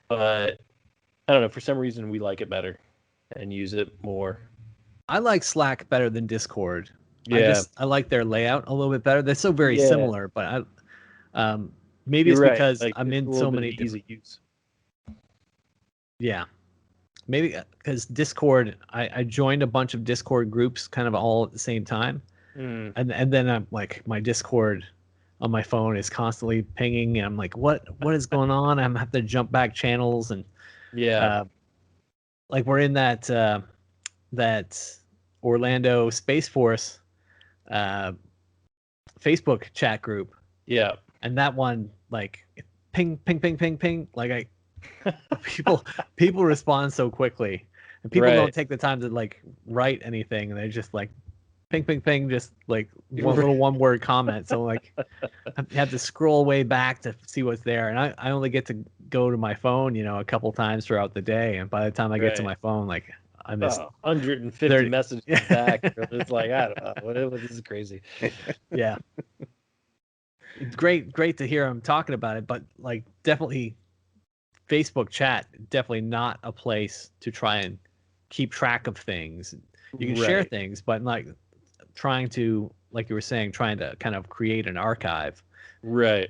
But I don't know. For some reason, we like it better and use it more. I like Slack better than Discord. Yeah. I like their layout a little bit better. They're so very similar, but maybe it's because I'm in so many easy use. Yeah. Maybe because Discord, I joined a bunch of Discord groups kind of all at the same time. And then I'm like, my Discord on my phone is constantly pinging, and I'm like, what is going on? I'm have to jump back channels, and like we're in that Orlando Space Force Facebook chat group. Yeah. And that one, like, ping ping ping ping ping, like people respond so quickly, and people don't take the time to like write anything, and they're just like ping ping ping, just like one word comment. So like I have to scroll way back to see what's there, and I only get to go to my phone a couple times throughout the day, and by the time I get to my phone, like I missed 150 messages back. It's like, I don't know, this is crazy. Yeah. It's great to hear him talking about it, but like definitely Facebook chat, definitely not a place to try and keep track of things. You can share things, but like trying to, like you were saying, trying to kind of create an archive. Right.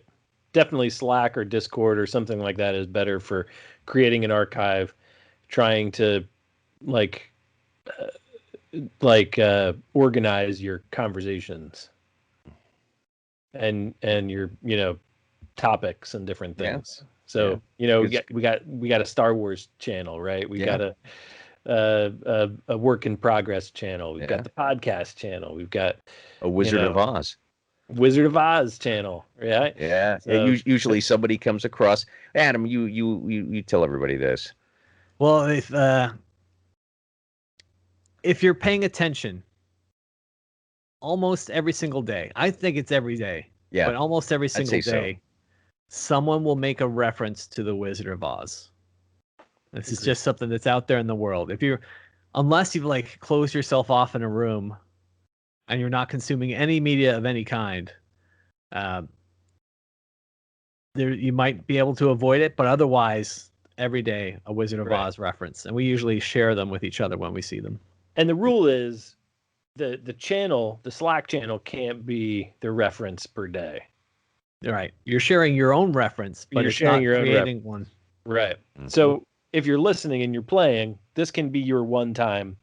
Definitely Slack or Discord or something like that is better for creating an archive, trying to like like organize your conversations and your topics and different things. So we got a Star Wars channel, right? We got a work in progress channel. We've got the podcast channel. We've got a Wizard of Oz. Wizard of Oz channel, right? Yeah. So, usually somebody comes across. Adam, you tell everybody this. Well, if you're paying attention, almost every single day, I think it's every day, but almost every single day, someone will make a reference to the Wizard of Oz. This is just something that's out there in the world. Unless you've like closed yourself off in a room and you're not consuming any media of any kind, you might be able to avoid it, but otherwise, every day a Wizard of Oz reference, and we usually share them with each other when we see them. And the rule is the channel, the Slack channel, can't be the reference per day. Right, you're sharing your own reference, but you're sharing your creating one. Right. Mm-hmm. So if you're listening and you're playing, this can be your one time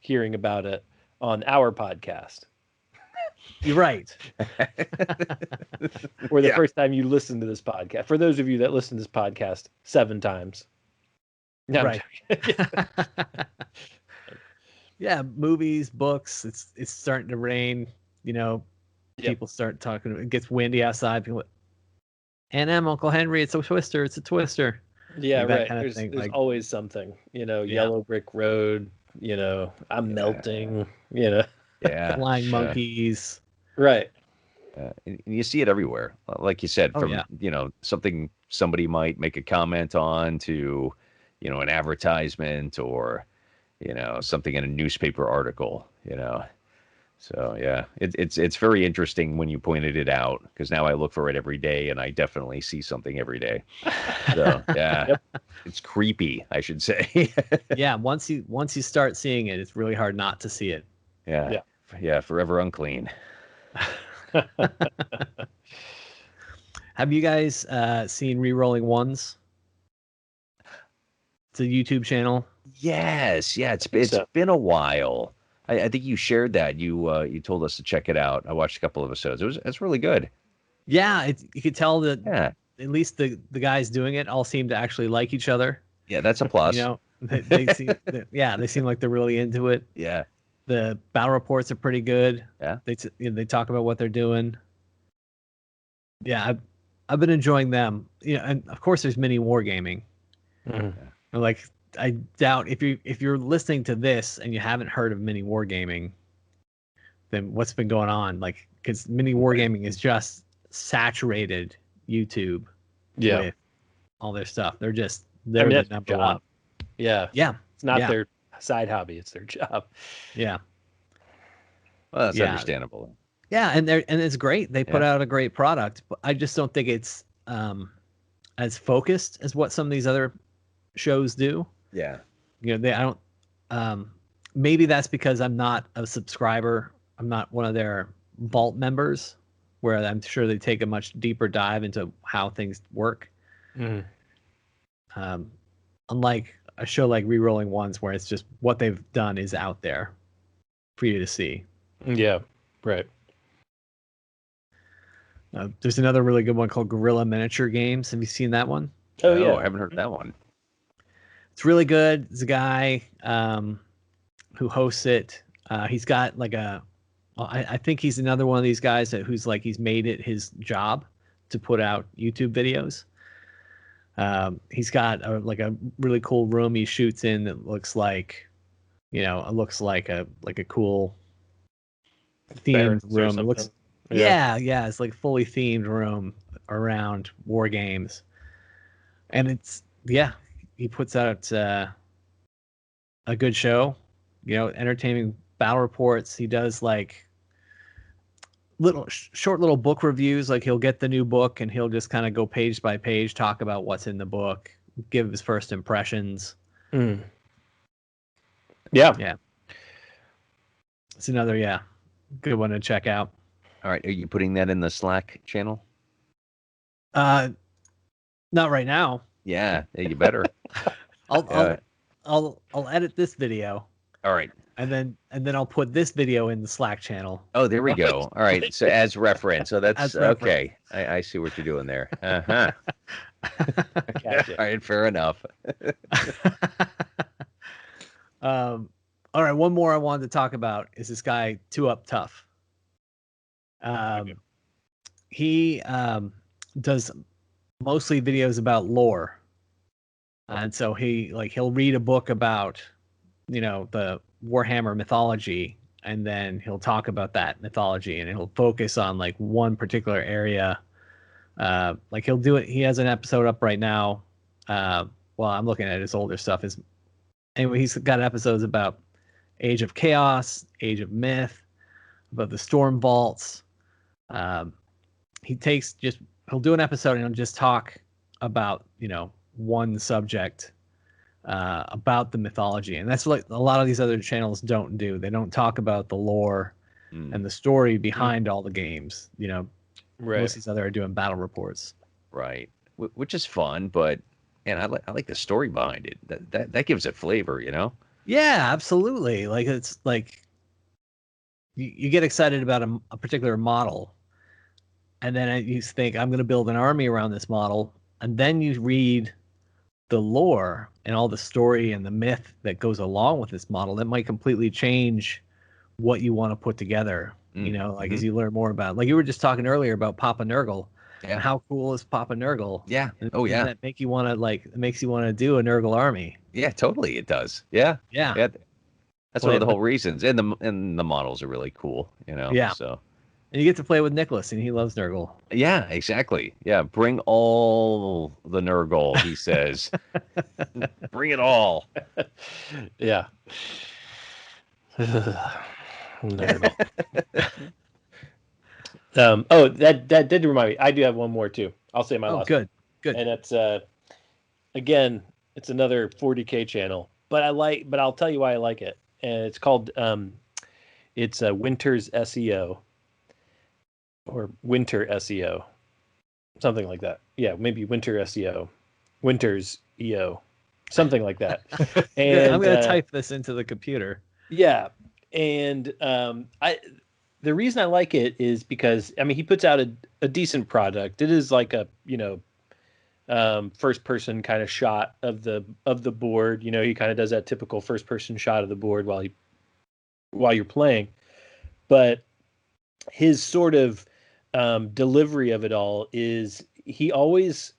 hearing about it on our podcast. You're right. Or the first time you listen to this podcast. For those of you that listen to this podcast 7 times. No, right. Yeah, movies, books. It's starting to rain. People start talking. It gets windy outside. People, Uncle Henry, it's a twister. It's a twister. Yeah, right. There's always something. Yellow Brick Road. I'm melting. Flying monkeys. Right. And you see it everywhere. Like you said, from something somebody might make a comment on to, an advertisement or, something in a newspaper article, So it's very interesting when you pointed it out, because now I look for it every day and I definitely see something every day. So It's creepy, I should say. Yeah. Once you start seeing it, it's really hard not to see it. Yeah. Forever unclean. Have you guys seen Rerolling Ones? It's a YouTube channel. Yes. Yeah. It's been a while. I think you shared that. You told us to check it out. I watched a couple of episodes. It's really good. Yeah. You could tell that at least the guys doing it all seem to actually like each other. Yeah, that's a plus. They seem like they're really into it. Yeah. The battle reports are pretty good. Yeah. They talk about what they're doing. Yeah, I've been enjoying them. And of course there's mini wargaming. Mm-hmm. Like, I doubt if you're listening to this and you haven't heard of mini wargaming, then what's been going on? Like, because mini wargaming is just saturated YouTube with all their stuff. They're the number one. Yeah. It's not their side hobby, it's their job. Yeah. Well, that's understandable. Yeah, and it's great. They put out a great product, but I just don't think it's as focused as what some of these other shows do. Yeah. I don't maybe that's because I'm not a subscriber. I'm not one of their vault members, where I'm sure they take a much deeper dive into how things work. Mm. Unlike a show like Rerolling Ones, where it's just what they've done is out there for you to see. Yeah, right. There's another really good one called Guerrilla Miniature Games. Have you seen that one? Oh, yeah. I haven't heard that one. It's really good. It's a guy who hosts it. He's got I think he's another one of these guys he's made it his job to put out YouTube videos. He's got a really cool room he shoots in that looks like, a cool themed room. It looks, it's like fully themed room around war games, and he puts out a good show, entertaining battle reports. He does short little book reviews. Like, he'll get the new book and he'll just kind of go page by page, talk about what's in the book, give his first impressions. Yeah. It's another good one to check out. All right, are you putting that in the Slack channel? Not right now. Yeah, you better. I'll edit this video. All right. And then I'll put this video in the Slack channel. Oh, there we go. All right. So as reference. So that's As reference. okay. I see what you're doing there. Uh-huh. Gotcha. All right, fair enough. All right, one more I wanted to talk about is this guy, Two Up Tough. He does mostly videos about lore. And so he'll read a book about, the Warhammer mythology, and then he'll talk about that mythology, and he'll focus on like one particular area. He'll do it. He has an episode up right now. Well, I'm looking at his older stuff. Anyway, he's got episodes about Age of Chaos, Age of Myth, about the Storm Vaults. He'll do an episode and he'll just talk about, one subject about the mythology. And that's what a lot of these other channels don't do. They don't talk about the lore and the story behind all the games. Right. Most of these other are doing battle reports. Right. Which is fun, but man, I like the story behind it. That gives it flavor, Yeah, absolutely. Like it's like you get excited about a particular model, and then you think, I'm going to build an army around this model, and then you read the lore and all the story and the myth that goes along with this model that might completely change what you want to put together. As you learn more about, like you were just talking earlier about Papa Nurgle. Yeah. How cool is Papa Nurgle? Yeah. And, Oh yeah. That makes you want to do a Nurgle army. Yeah, totally. It does. Yeah. Yeah. That's one of the whole reasons. And the models are really cool, Yeah. So. And you get to play with Nicholas, and he loves Nurgle. Yeah, exactly. Yeah, bring all the Nurgle, he says. Bring it all. Yeah. Nurgle. That did remind me. I do have one more too. I'll say my last. Good. And it's again, it's another 40K channel, but I'll tell you why I like it. And it's called it's Winter's SEO or Winter SEO, something like that. Yeah, maybe Winter SEO, Winter's EO, something like that. And I'm gonna type this into the computer. Yeah, and the reason I like it is because he puts out a decent product. It is like a first person kind of shot of the board. He kind of does that typical first person shot of the board while you're playing, but his sort of delivery of it all is he's always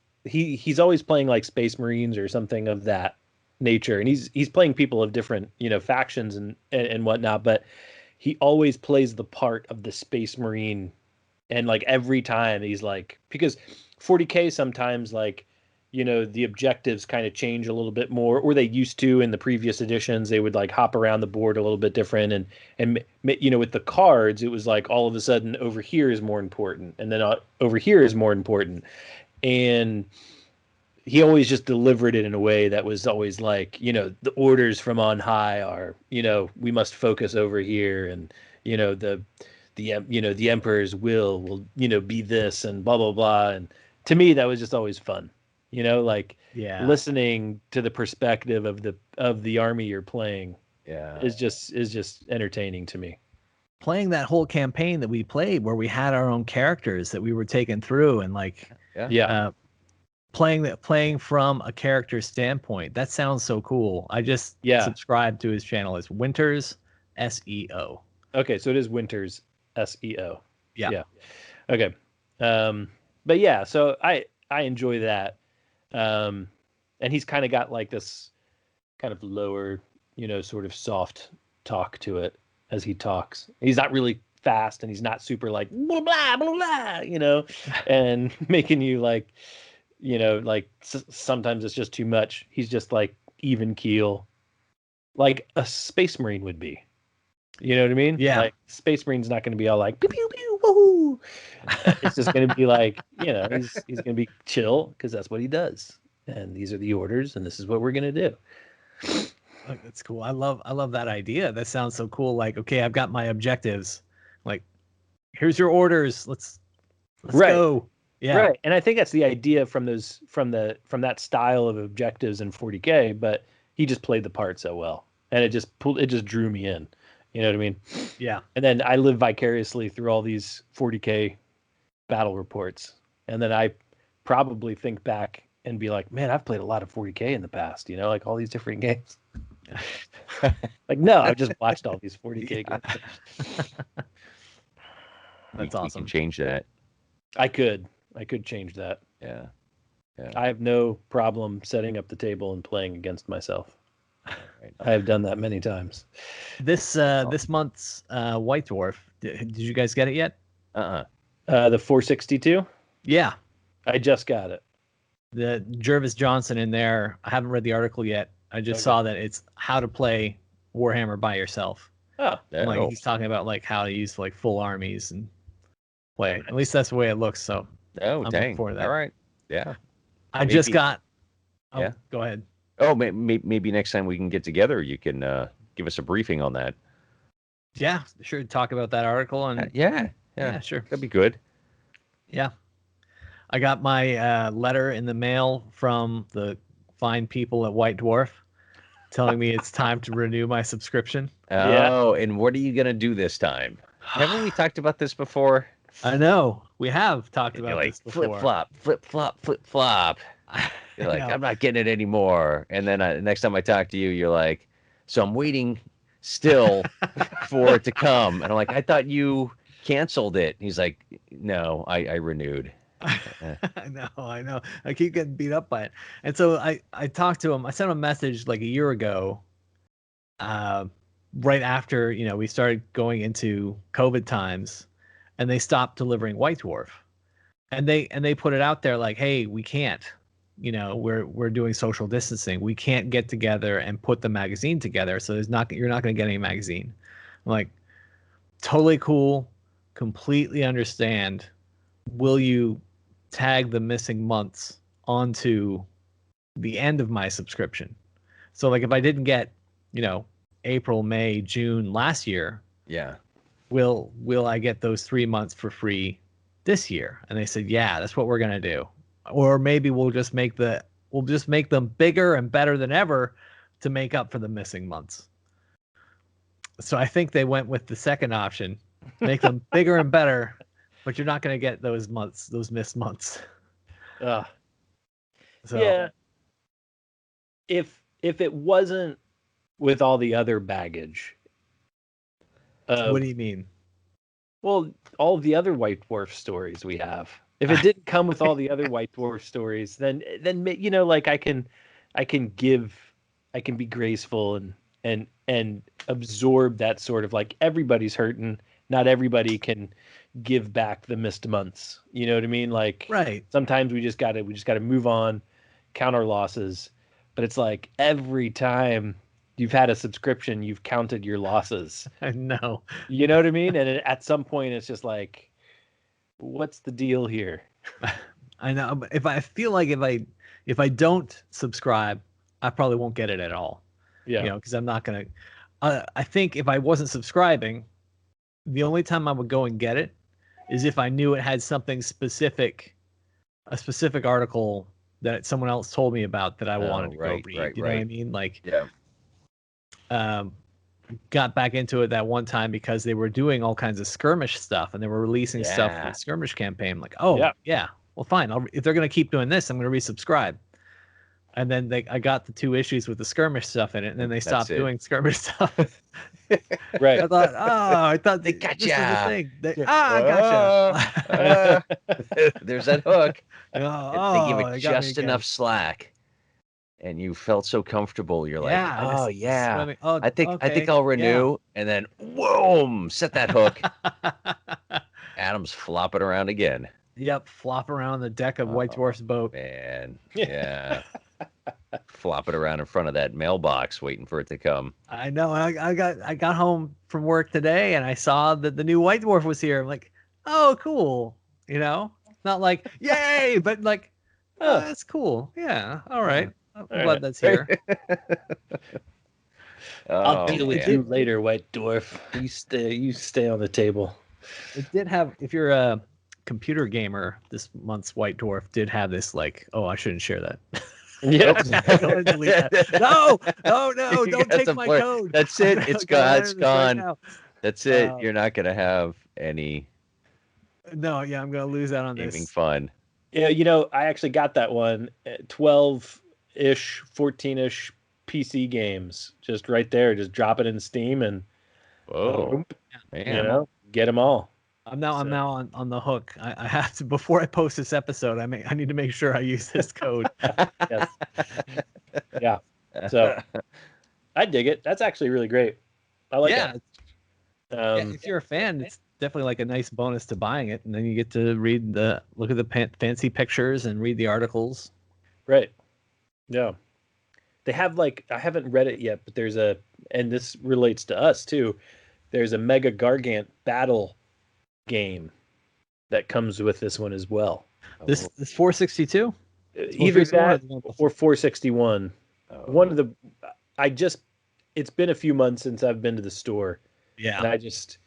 playing like Space Marines or something of that nature, and he's playing people of different factions and whatnot, but he always plays the part of the Space Marine, and like every time he's like, because 40K sometimes the objectives kind of change a little bit more, or they used to in the previous editions. They would like hop around the board a little bit different, and with the cards, it was like all of a sudden over here is more important, and then over here is more important, and he always just delivered it in a way that was always like, the orders from on high are, we must focus over here, and the emperor's will be this, and blah blah blah. And to me, that was just always fun. Listening to the perspective of the army you're playing, is just entertaining to me. Playing that whole campaign that we played, where we had our own characters that we were taking through, and playing from a character standpoint, that sounds so cool. I just subscribed to his channel. It's Winters SEO. Okay, so it is Winters SEO. Yeah. Okay. But yeah, so I enjoy that. And he's kind of got like this kind of lower, sort of soft talk to it as he talks. He's not really fast, and he's not super like blah blah blah blah, and making you like, sometimes it's just too much. He's just like even keel, like a Space Marine would be. You know what I mean? Yeah. Like Space Marine's not going to be all like pew pew pew woohoo. It's just going to be like, he's going to be chill, because that's what he does, and these are the orders, and this is what we're going to do. That's cool. I love that idea. That sounds so cool. Like, okay, I've got my objectives. Like, here's your orders. Let's go. Yeah. Right. And I think that's the idea from that style of objectives in 40K, but he just played the part so well. and it just drew me in. You know what I mean? Yeah. And then I live vicariously through all these 40K battle reports. And then I probably think back and be like, man, I've played a lot of 40K in the past, like all these different games. Like, no, I've just watched all these 40K games. That's We awesome. can change that. I could change that. Yeah. I have no problem setting up the table and playing against myself. Right. I have done that many times. This month's White Dwarf. Did you guys get it yet? The 462. Yeah, I just got it. The Jervis Johnson in there. I haven't read the article yet. I just saw that it's how to play Warhammer by yourself. Oh, He's talking about like how to use like full armies and play. At least that's the way it looks. So oh, I'm dang! for that. All right, yeah. I just got. Oh, yeah. Go ahead. Oh, maybe next time we can get together, you can give us a briefing on that. Yeah, sure. Talk about that article and yeah, sure. That'd be good. Yeah, I got my letter in the mail from the fine people at White Dwarf, telling me it's time to renew my subscription. Oh, and what are you gonna do this time? Haven't we talked about this before? I know we have talked about this before. Flip flop. You're like, I'm not getting it anymore. And then next time I talk to you, you're like, so I'm waiting still for it to come. And I'm like, I thought you canceled it. He's like, no, I renewed. I know. I keep getting beat up by it. And so I talked to him. I sent him a message like a year ago, right after, we started going into COVID times, and they stopped delivering White Dwarf. And they put it out there like, hey, we can't. We're doing social distancing. We can't get together and put the magazine together. So you're not going to get any magazine. I'm like, totally cool. Completely understand. Will you tag the missing months onto the end of my subscription? So like if I didn't get, April, May, June last year, will I get those 3 months for free this year? And they said, yeah, that's what we're going to do. Or maybe we'll just make them bigger and better than ever to make up for the missing months. So I think they went with the second option, make them bigger and better, but you're not going to get those missed months. So, yeah. If it wasn't with all the other baggage. What do you mean? Well, all of the other White Dwarf stories we have. If it didn't come with all the other White Dwarf stories, then like I can be graceful and absorb that sort of like everybody's hurting. Not everybody can give back the missed months. You know what I mean? Like right. Sometimes we just gotta move on, count our losses. But it's like every time you've had a subscription, you've counted your losses. I know. You know what I mean? And at some point, it's just like, what's the deal here? I know, but if I don't subscribe, I probably won't get it at all. Yeah. Because I'm not gonna. I think if I wasn't subscribing, the only time I would go and get it is if I knew it had something specific, a specific article that someone else told me about that I wanted to go read. You know what I mean? Like, got back into it that one time because they were doing all kinds of skirmish stuff and they were releasing stuff for the skirmish campaign. I'm like, well, fine. If they're going to keep doing this, I'm going to resubscribe. And then I got the 2 issues with the skirmish stuff in it, and then they stopped doing skirmish stuff. Right. I thought they got you. I gotcha. There's that hook. They give it it just enough slack. And you felt so comfortable. You're like, I think I'll renew. Yeah. And then, whoa, set that hook. Adam's flopping around again. Yep, flop around the deck of White Dwarf's boat. Man, yeah. Flopping around in front of that mailbox, waiting for it to come. I know. I got home from work today, and I saw that the new White Dwarf was here. I'm like, oh, cool. Not like, yay, but like, oh, that's cool. Yeah, all right. I'm glad that's here. I'll deal with you later, White Dwarf. You stay on the table. It did have, if you're a computer gamer, this month's White Dwarf did have this like, oh, I shouldn't share that. Yeah. Go ahead and delete that. No, You don't got take the my blur. code. That's it. It's Go gone. ahead It's and right gone. now. That's it. You're not gonna have any No, yeah, I'm gonna lose out on gaming this. fun. Yeah, I actually got that one. 12-ish, 14-ish PC games, just right there. Just drop it in Steam and Whoa, man. get them all. I'm now on the hook. I have to, before I post this episode. I need to make sure I use this code. Yes. Yeah. So I dig it. That's actually really great. I like it. If you're a fan, it's definitely like a nice bonus to buying it, and then you get to look at the fancy pictures and read the articles. Right. Yeah. They have I haven't read it yet, but and this relates to us too. There's a Mega Gargant battle game that comes with this one as well. This 462? Either that or 461. One of the it's been a few months since I've been to the store. Yeah. And I just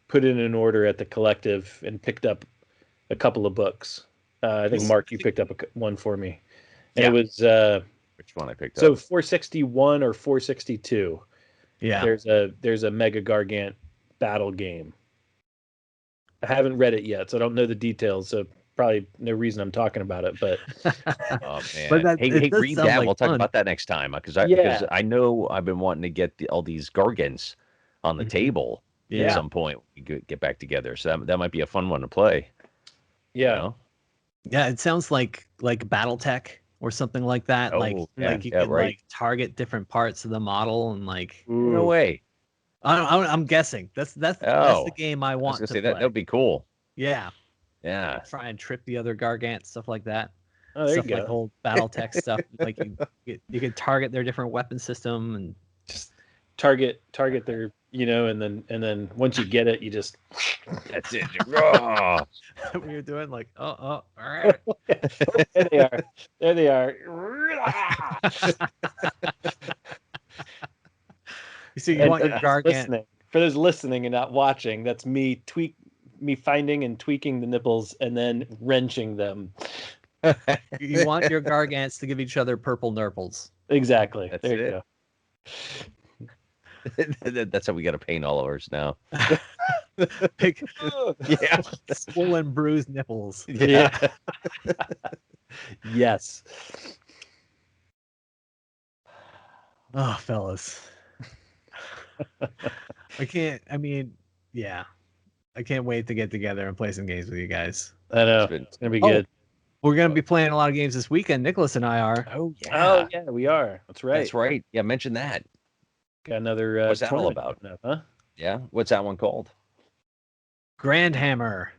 put in an order at the Collective and picked up a couple of books. I think Mark, you picked up one for me. And it was which one I picked up? So 461 or 462. Yeah. There's a Mega Gargant battle game. I haven't read it yet, so I don't know the details. So probably no reason I'm talking about it. But oh man, but hey, read that. We'll talk about that next time because I know I've been wanting to get all these Gargants on the table at some point. We could get back together, so that might be a fun one to play. Yeah, yeah. It sounds like BattleTech or something like that. You can target different parts of the model and no way. I'm guessing that's the game I want to play. That would be cool. Yeah. Yeah. Try and trip the other Gargant, stuff like that. Oh, there stuff you go. Like old BattleTech stuff. Like you can target their different weapon system and just target their and then once you get it, you just that's it. What you're doing, all right. There they are. You see, you want your Gargant. For those listening and not watching, that's me finding and tweaking the nipples and then wrenching them. You want your Gargants to give each other purple nurples. Exactly. That's there you go. That's how we got to paint all of ours now. Swollen, bruised nipples. Yeah. Yes. Oh, fellas. I can't wait to get together and play some games with you guys. I know. It's going to be good. We're going to be playing a lot of games this weekend. Nicholas and I are. Oh, yeah. We are. That's right. That's right. Yeah, mention that. Got another what's that all about? Huh? Yeah. What's that one called? Grand Hammer.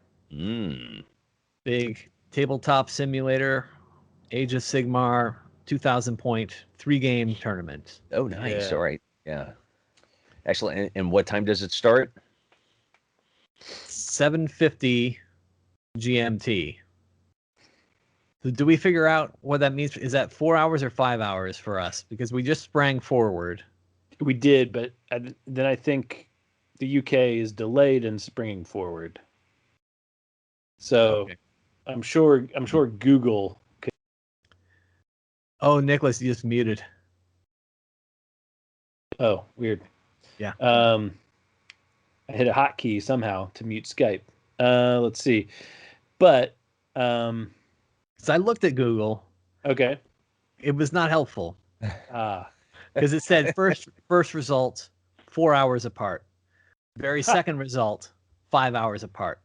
Big tabletop simulator, Age of Sigmar, 2,000 point 3-game tournament. Oh, nice. All right. Yeah. Excellent. And what time does it start? 7:50 GMT. So do we figure out what that means? Is that 4 hours or 5 hours for us? Because we just sprang forward. We did, but then I think the UK is delayed in springing forward. So I'm sure Google could. Oh, Nicholas, you just muted. Oh, weird. Yeah. I hit a hotkey somehow to mute Skype. Let's see. But so I looked at Google. Okay. It was not helpful. Because it said first result 4 hours apart. Very second result 5 hours apart.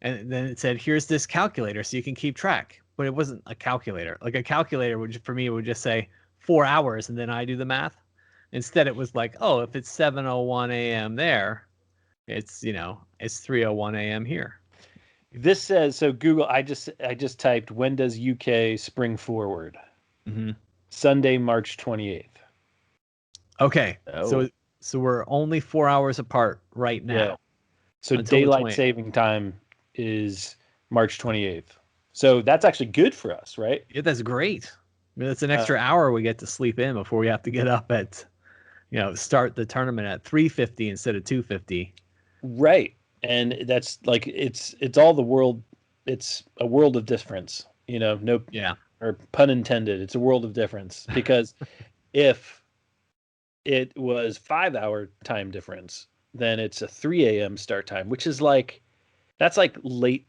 And then it said, here's this calculator so you can keep track. But it wasn't a calculator. Like a calculator would just say 4 hours and then I do the math. Instead, it was like, oh, if it's 7:01 a.m. there, it's 3:01 a.m. here. This says so. Google. I just typed when does UK spring forward? Mm-hmm. Sunday, March 28th. Okay. So we're only 4 hours apart right now. Yeah. So daylight saving time is March 28th. So that's actually good for us, right? Yeah, that's great. I mean, that's an extra hour we get to sleep in before we have to get up at. Start the tournament at 3:50 instead of 2:50. Right, and that's it's all the world. It's a world of difference. No. Yeah. or pun intended, it's a world of difference. Because if it was 5-hour time difference, then it's a 3 a.m. start time, which is like, that's like late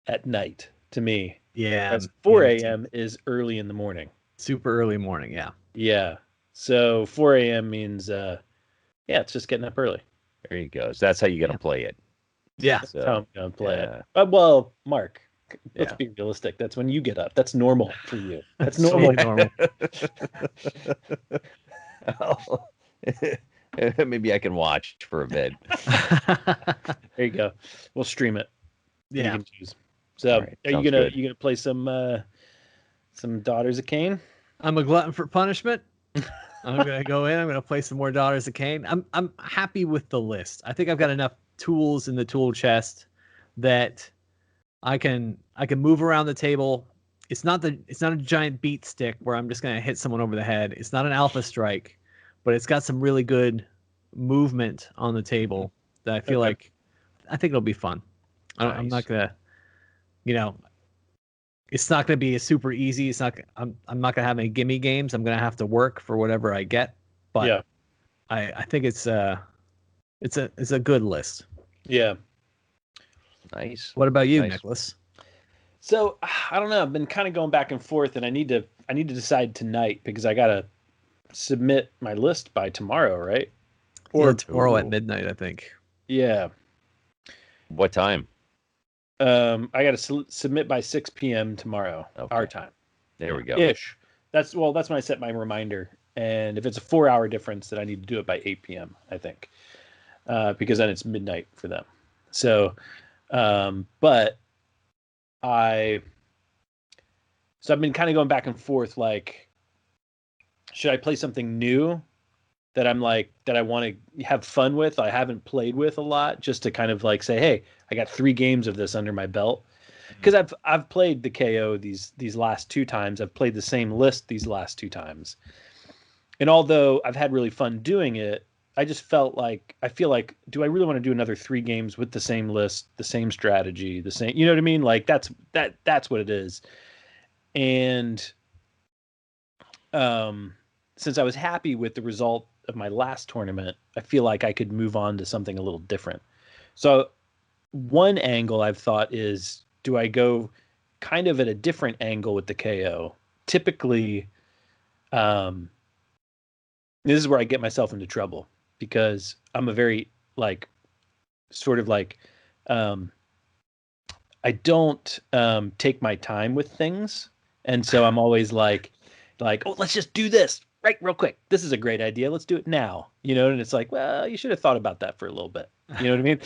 at night to me. Yeah. Whereas 4 a.m. is early in the morning. Super early morning. Yeah. Yeah. So 4 a.m. means, it's just getting up early. There you go. So that's how you're going to play it. Yeah. That's how I'm going to play yeah. it. Well, Mark, let's be realistic. That's when you get up. That's normal for you. That's normal. Totally normal. Maybe I can watch for a bit. There you go. We'll stream it. Yeah. You can choose. So, right, are you gonna play some Daughters of Cain? I'm a glutton for punishment. I'm gonna go in. I'm gonna play some more Daughters of Cain. I'm happy with the list. I think I've got enough tools in the tool chest that I can move around the table. It's not a giant beat stick where I'm just gonna hit someone over the head. It's not an alpha strike, but it's got some really good movement on the table that I feel like I think it'll be fun. Nice. I'm not gonna, it's not gonna be a super easy. It's not. I'm not gonna have any gimme games. I'm gonna have to work for whatever I get. But I think it's a good list. Yeah. Nice. What about you, Nicholas? So I don't know. I've been kind of going back and forth, and I need to decide tonight because I gotta submit my list by tomorrow, right? Or tomorrow at midnight, I think. Yeah. What time? I got to submit by 6 p.m. tomorrow, our time. There we go. Ish. That's when I set my reminder. And if it's a 4-hour difference, then I need to do it by 8 p.m. I think, because then it's midnight for them. So, but I've been kind of going back and forth. Like, should I play something new that I'm like, that I want to have fun with, I haven't played with a lot, just to kind of like say, hey, I got 3 games of this under my belt. Because I've played the KO these last 2 times. I've played the same list these last 2 times. And although I've had really fun doing it, I feel like, do I really want to do another 3 games with the same list, the same strategy, the same, you know what I mean? Like that's what it is. And since I was happy with the result of my last tournament, I feel like I could move on to something a little different. So one angle I've thought is, do I go kind of at a different angle with the KO? Typically, this is where I get myself into trouble because I'm a very I don't take my time with things. And so I'm always like, oh, let's just do this right real quick. This is a great idea. Let's do it now. And it's like, well, you should have thought about that for a little bit. You know what I mean?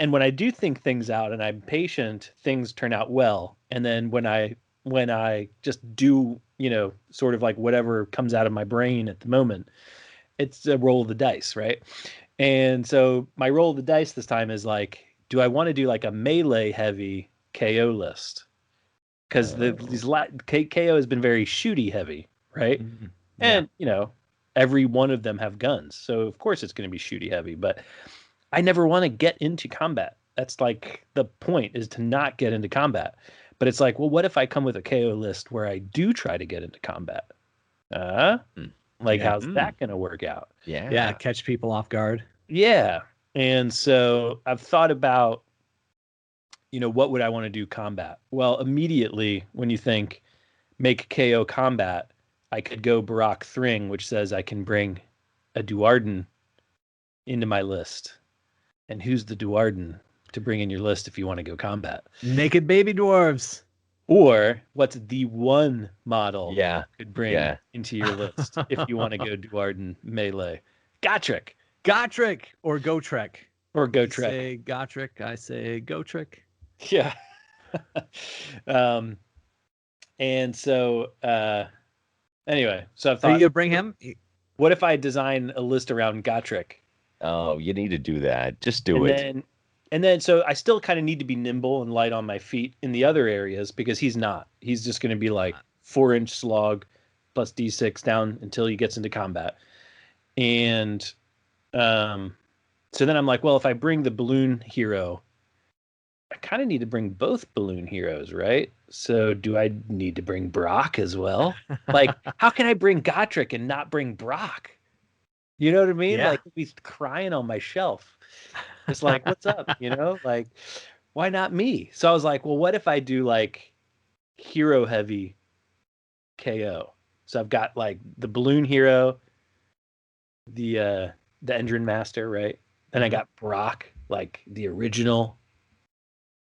And when I do think things out and I'm patient, things turn out well. And then when I just do, sort of like whatever comes out of my brain at the moment, it's a roll of the dice, right? And so my roll of the dice this time is like, do I want to do like a melee heavy KO list? Because KO has been very shooty heavy, right? Mm-hmm. Yeah. And every one of them have guns, so of course it's going to be shooty heavy. But I never want to get into combat. That's like the point, is to not get into combat. But it's like, well, what if I come with a KO list where I do try to get into combat? How's that going to work out? Yeah, catch people off guard. Yeah. And so I've thought about, what would I want to do combat? Well, immediately when you think make KO combat, I could go Barak Thring, which says I can bring a Duarden into my list. And who's the Duarden to bring in your list if you want to go combat? Naked baby dwarves. Or what's the one model you could bring into your list if you want to go Duarden melee? Gotrek. Or Gotrek. You say Gotrek, I say Gotrek. Yeah. And so anyway, so I've thought, are you gonna bring him? What if I design a list around Gotrek? Oh, you need to do that. Just do it. And then so I still kind of need to be nimble and light on my feet in the other areas, because he's not. He's just going to be like 4-inch slog plus D6 down until he gets into combat. And so then I'm like, well, if I bring the balloon hero, I kind of need to bring both balloon heroes, right? So do I need to bring Brock as well? Like, how can I bring Gotrek and not bring Brock? You know what I mean? Yeah. Like, he's crying on my shelf. It's like, what's up? Like, why not me? So I was like, well, what if I do like hero heavy KO? So I've got like the balloon hero, the Endrin Master, right? Then I got Brock, like the original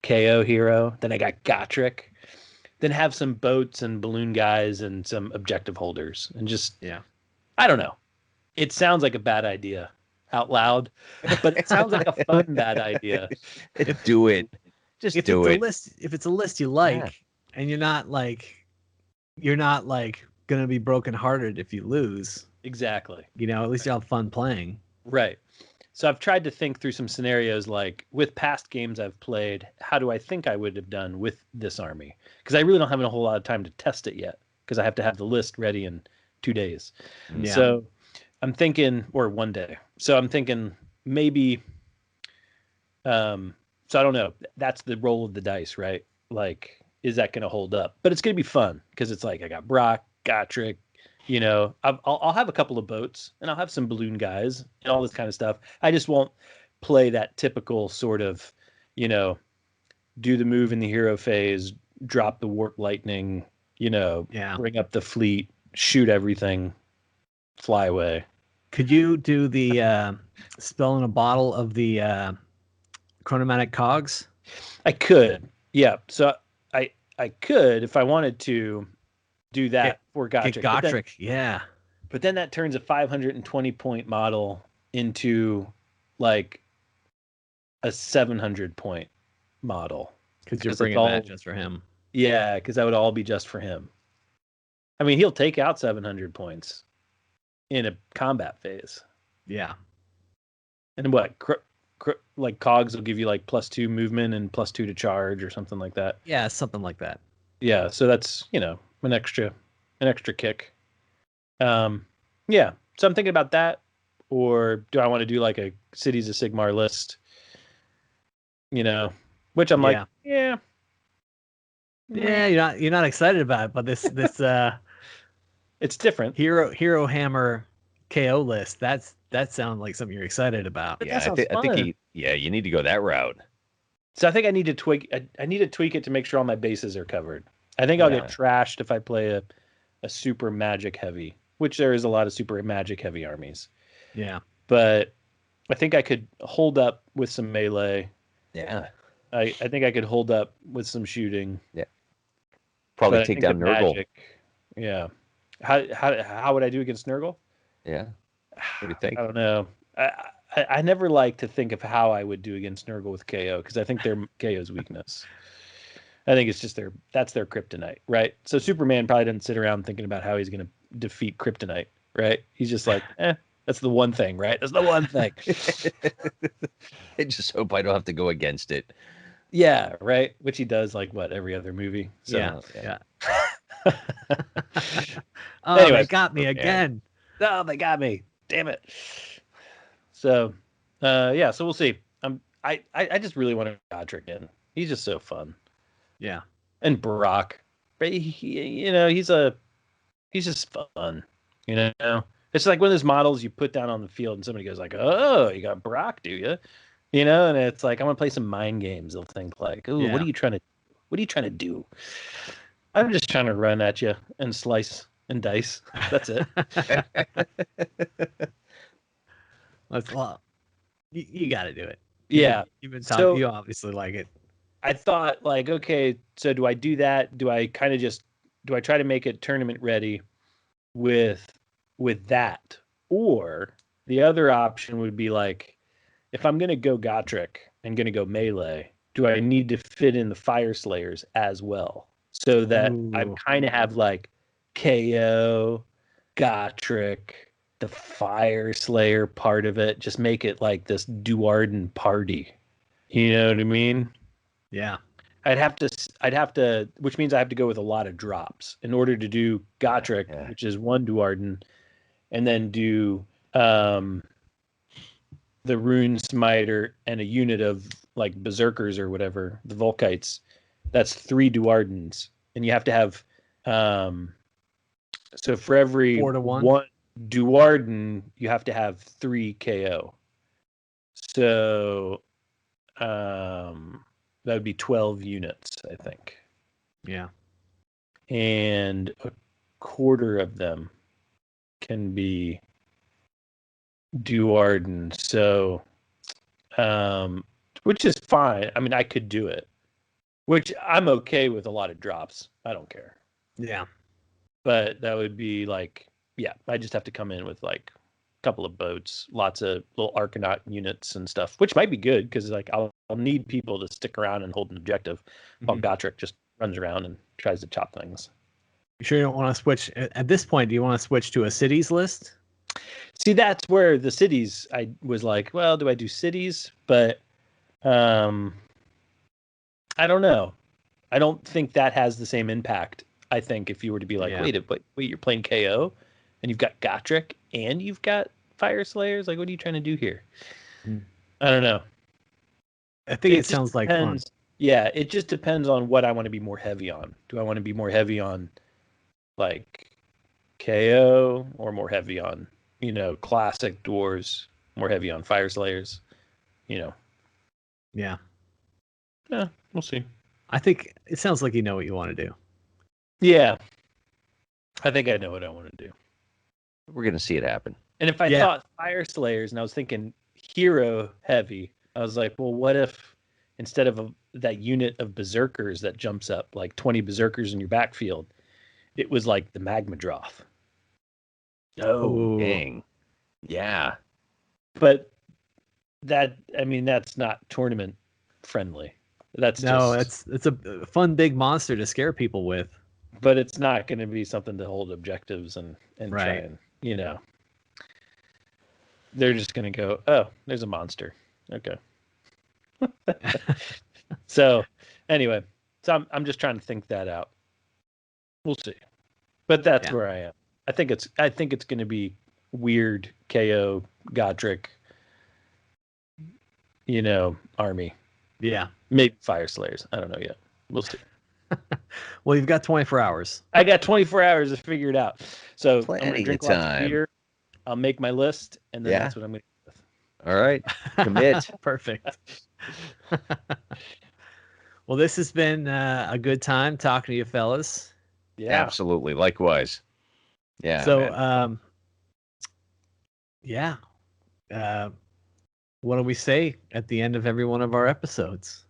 KO hero. Then I got Gotrek. Then have some boats and balloon guys and some objective holders. And just, I don't know. It sounds like a bad idea out loud, but it sounds like a fun bad idea. Do it. Just if do it's it. If it's a list you like, and you're not like gonna be brokenhearted if you lose. Exactly. At least you'll have fun playing. Right. So I've tried to think through some scenarios, like with past games I've played, how do I think I would have done with this army? Because I really don't have a whole lot of time to test it yet, because I have to have the list ready in 2 days. Yeah. So I'm thinking, or 1 day. So I'm thinking maybe, so I don't know. That's the roll of the dice, right? Like, is that going to hold up? But it's going to be fun, because it's like I got Brock, Gotrek, I'll have a couple of boats, and I'll have some balloon guys and all this kind of stuff. I just won't play that typical sort of, do the move in the hero phase, drop the warp lightning, bring up the fleet, shoot everything, fly away. Could you do the spell in a bottle of the chronomatic cogs? I could, yeah. So I could, if I wanted to, do that for Gotrek. Get Gotrek, yeah. But then that turns a 520 point model into like a 700 point model. Because you're bringing that just for him. Yeah, because that would all be just for him. I mean, he'll take out 700 points in a combat phase. Yeah. And what? Like cogs will give you like +2 movement and +2 to charge or something like that. Yeah, something like that. Yeah, so that's, an extra kick. Yeah. So I'm thinking about that, or do I want to do like a Cities of Sigmar list? Which I'm like, yeah. You're not excited about it, but this it's different. Hero Hammer KO list. That sounds like something you're excited about. But I think you need to go that route. So I think I need to tweak. I need to tweak it to make sure all my bases are covered. I think I'll get trashed if I play a super magic heavy, which there is a lot of super magic heavy armies. Yeah. But I think I could hold up with some melee. Yeah. I think I could hold up with some shooting. Yeah. Probably take down Nurgle. Magic, yeah. How would I do against Nurgle? Yeah. What do you think? I don't know. I never like to think of how I would do against Nurgle with KO, because I think they're KO's weakness. I think it's just that's their kryptonite, right? So Superman probably doesn't sit around thinking about how he's going to defeat kryptonite, right? He's just like, that's the one thing, right? That's the one thing. I just hope I don't have to go against it. Yeah, right. Which he does, like what, every other movie. So, yeah. Anyways, they got me again. Oh, they got me. Damn it. So, so we'll see. I just really want to Godric in. He's just so fun. Yeah. And Brock, he's just fun. It's like one of those models you put down on the field and somebody goes like, "Oh, you got Brock, do you?" And it's like, I want to play some mind games. They'll think like, "Oh, what are you trying to do?" I'm just trying to run at you and slice and dice. That's it. You got to do it. Yeah. You've been talking. You obviously like it. I thought like, okay, so do I do that? Do I try to make it tournament ready with that? Or the other option would be like, if I'm going to go Gotrek and going to go melee, do I need to fit in the Fire Slayers as well? So that I kind of have like KO, Gotrek, the Fire Slayer part of it. Just make it like this Duarden party. You know what I mean? Yeah. I'd have to, which means I have to go with a lot of drops in order to do Gotrek, which is 1 Duarden, and then do the Rune Smiter and a unit of like Berserkers or whatever, the Volkites. That's 3 Duardens. and you have to have so for every 4-1? one Duarden, you have to have 3 KO. So that would be 12 units, I think. Yeah. And a quarter of them can be Duarden. So which is fine. I mean, I could do it. Which I'm okay with a lot of drops. I don't care. Yeah. But that would be like, yeah, I just have to come in with like a couple of boats, lots of little Arcanaut units and stuff, which might be good because like I'll need people to stick around and hold an objective while Gotrek just runs around and tries to chop things. You sure you don't want to switch at this point? Do you want to switch to a cities list? See, that's where the cities, I was like, well, do I do cities? But I don't know. I don't think that has the same impact. I think if you were to be like, wait, you're playing KO and you've got Gotrek and you've got Fire Slayers. Like, what are you trying to do here? I don't know. I think it sounds like fun. Yeah, it just depends on what I want to be more heavy on. Do I want to be more heavy on like KO or more heavy on, classic dwarves, more heavy on Fire Slayers, Yeah. Yeah, we'll see. I think it sounds like you know what you want to do. Yeah. I think I know what I want to do. We're going to see it happen. And if I thought Fire Slayers and I was thinking hero heavy, I was like, well, what if instead of that unit of berserkers that jumps up, like 20 berserkers in your backfield, it was like the Magmadroth. Oh, dang. Yeah. But that's not tournament friendly. It's a fun big monster to scare people with. But it's not going to be something to hold objectives and try and, they're just going to go, oh, there's a monster. Okay. So anyway, I'm just trying to think that out. We'll see. But that's where I am. I think it's going to be weird KO Godric, army. Yeah. Maybe Fire Slayers. I don't know yet. We'll see. Well, you've got 24 hours. I got 24 hours to figure it out. So I'm Plenty going to drink of lots time. of beer. I'll make my list, and then that's what I'm going to do with. All right. Commit. Perfect. Well, this has been a good time talking to you fellas. Yeah. Absolutely. Likewise. Yeah. So, what do we say at the end of every one of our episodes?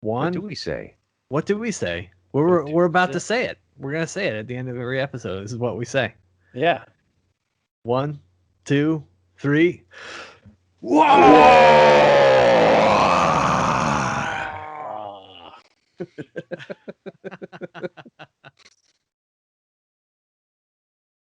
What do we say? What do we say? We're about to say it. We're gonna say it at the end of every episode. This is what we say. Yeah. 1, 2, 3. Whoa!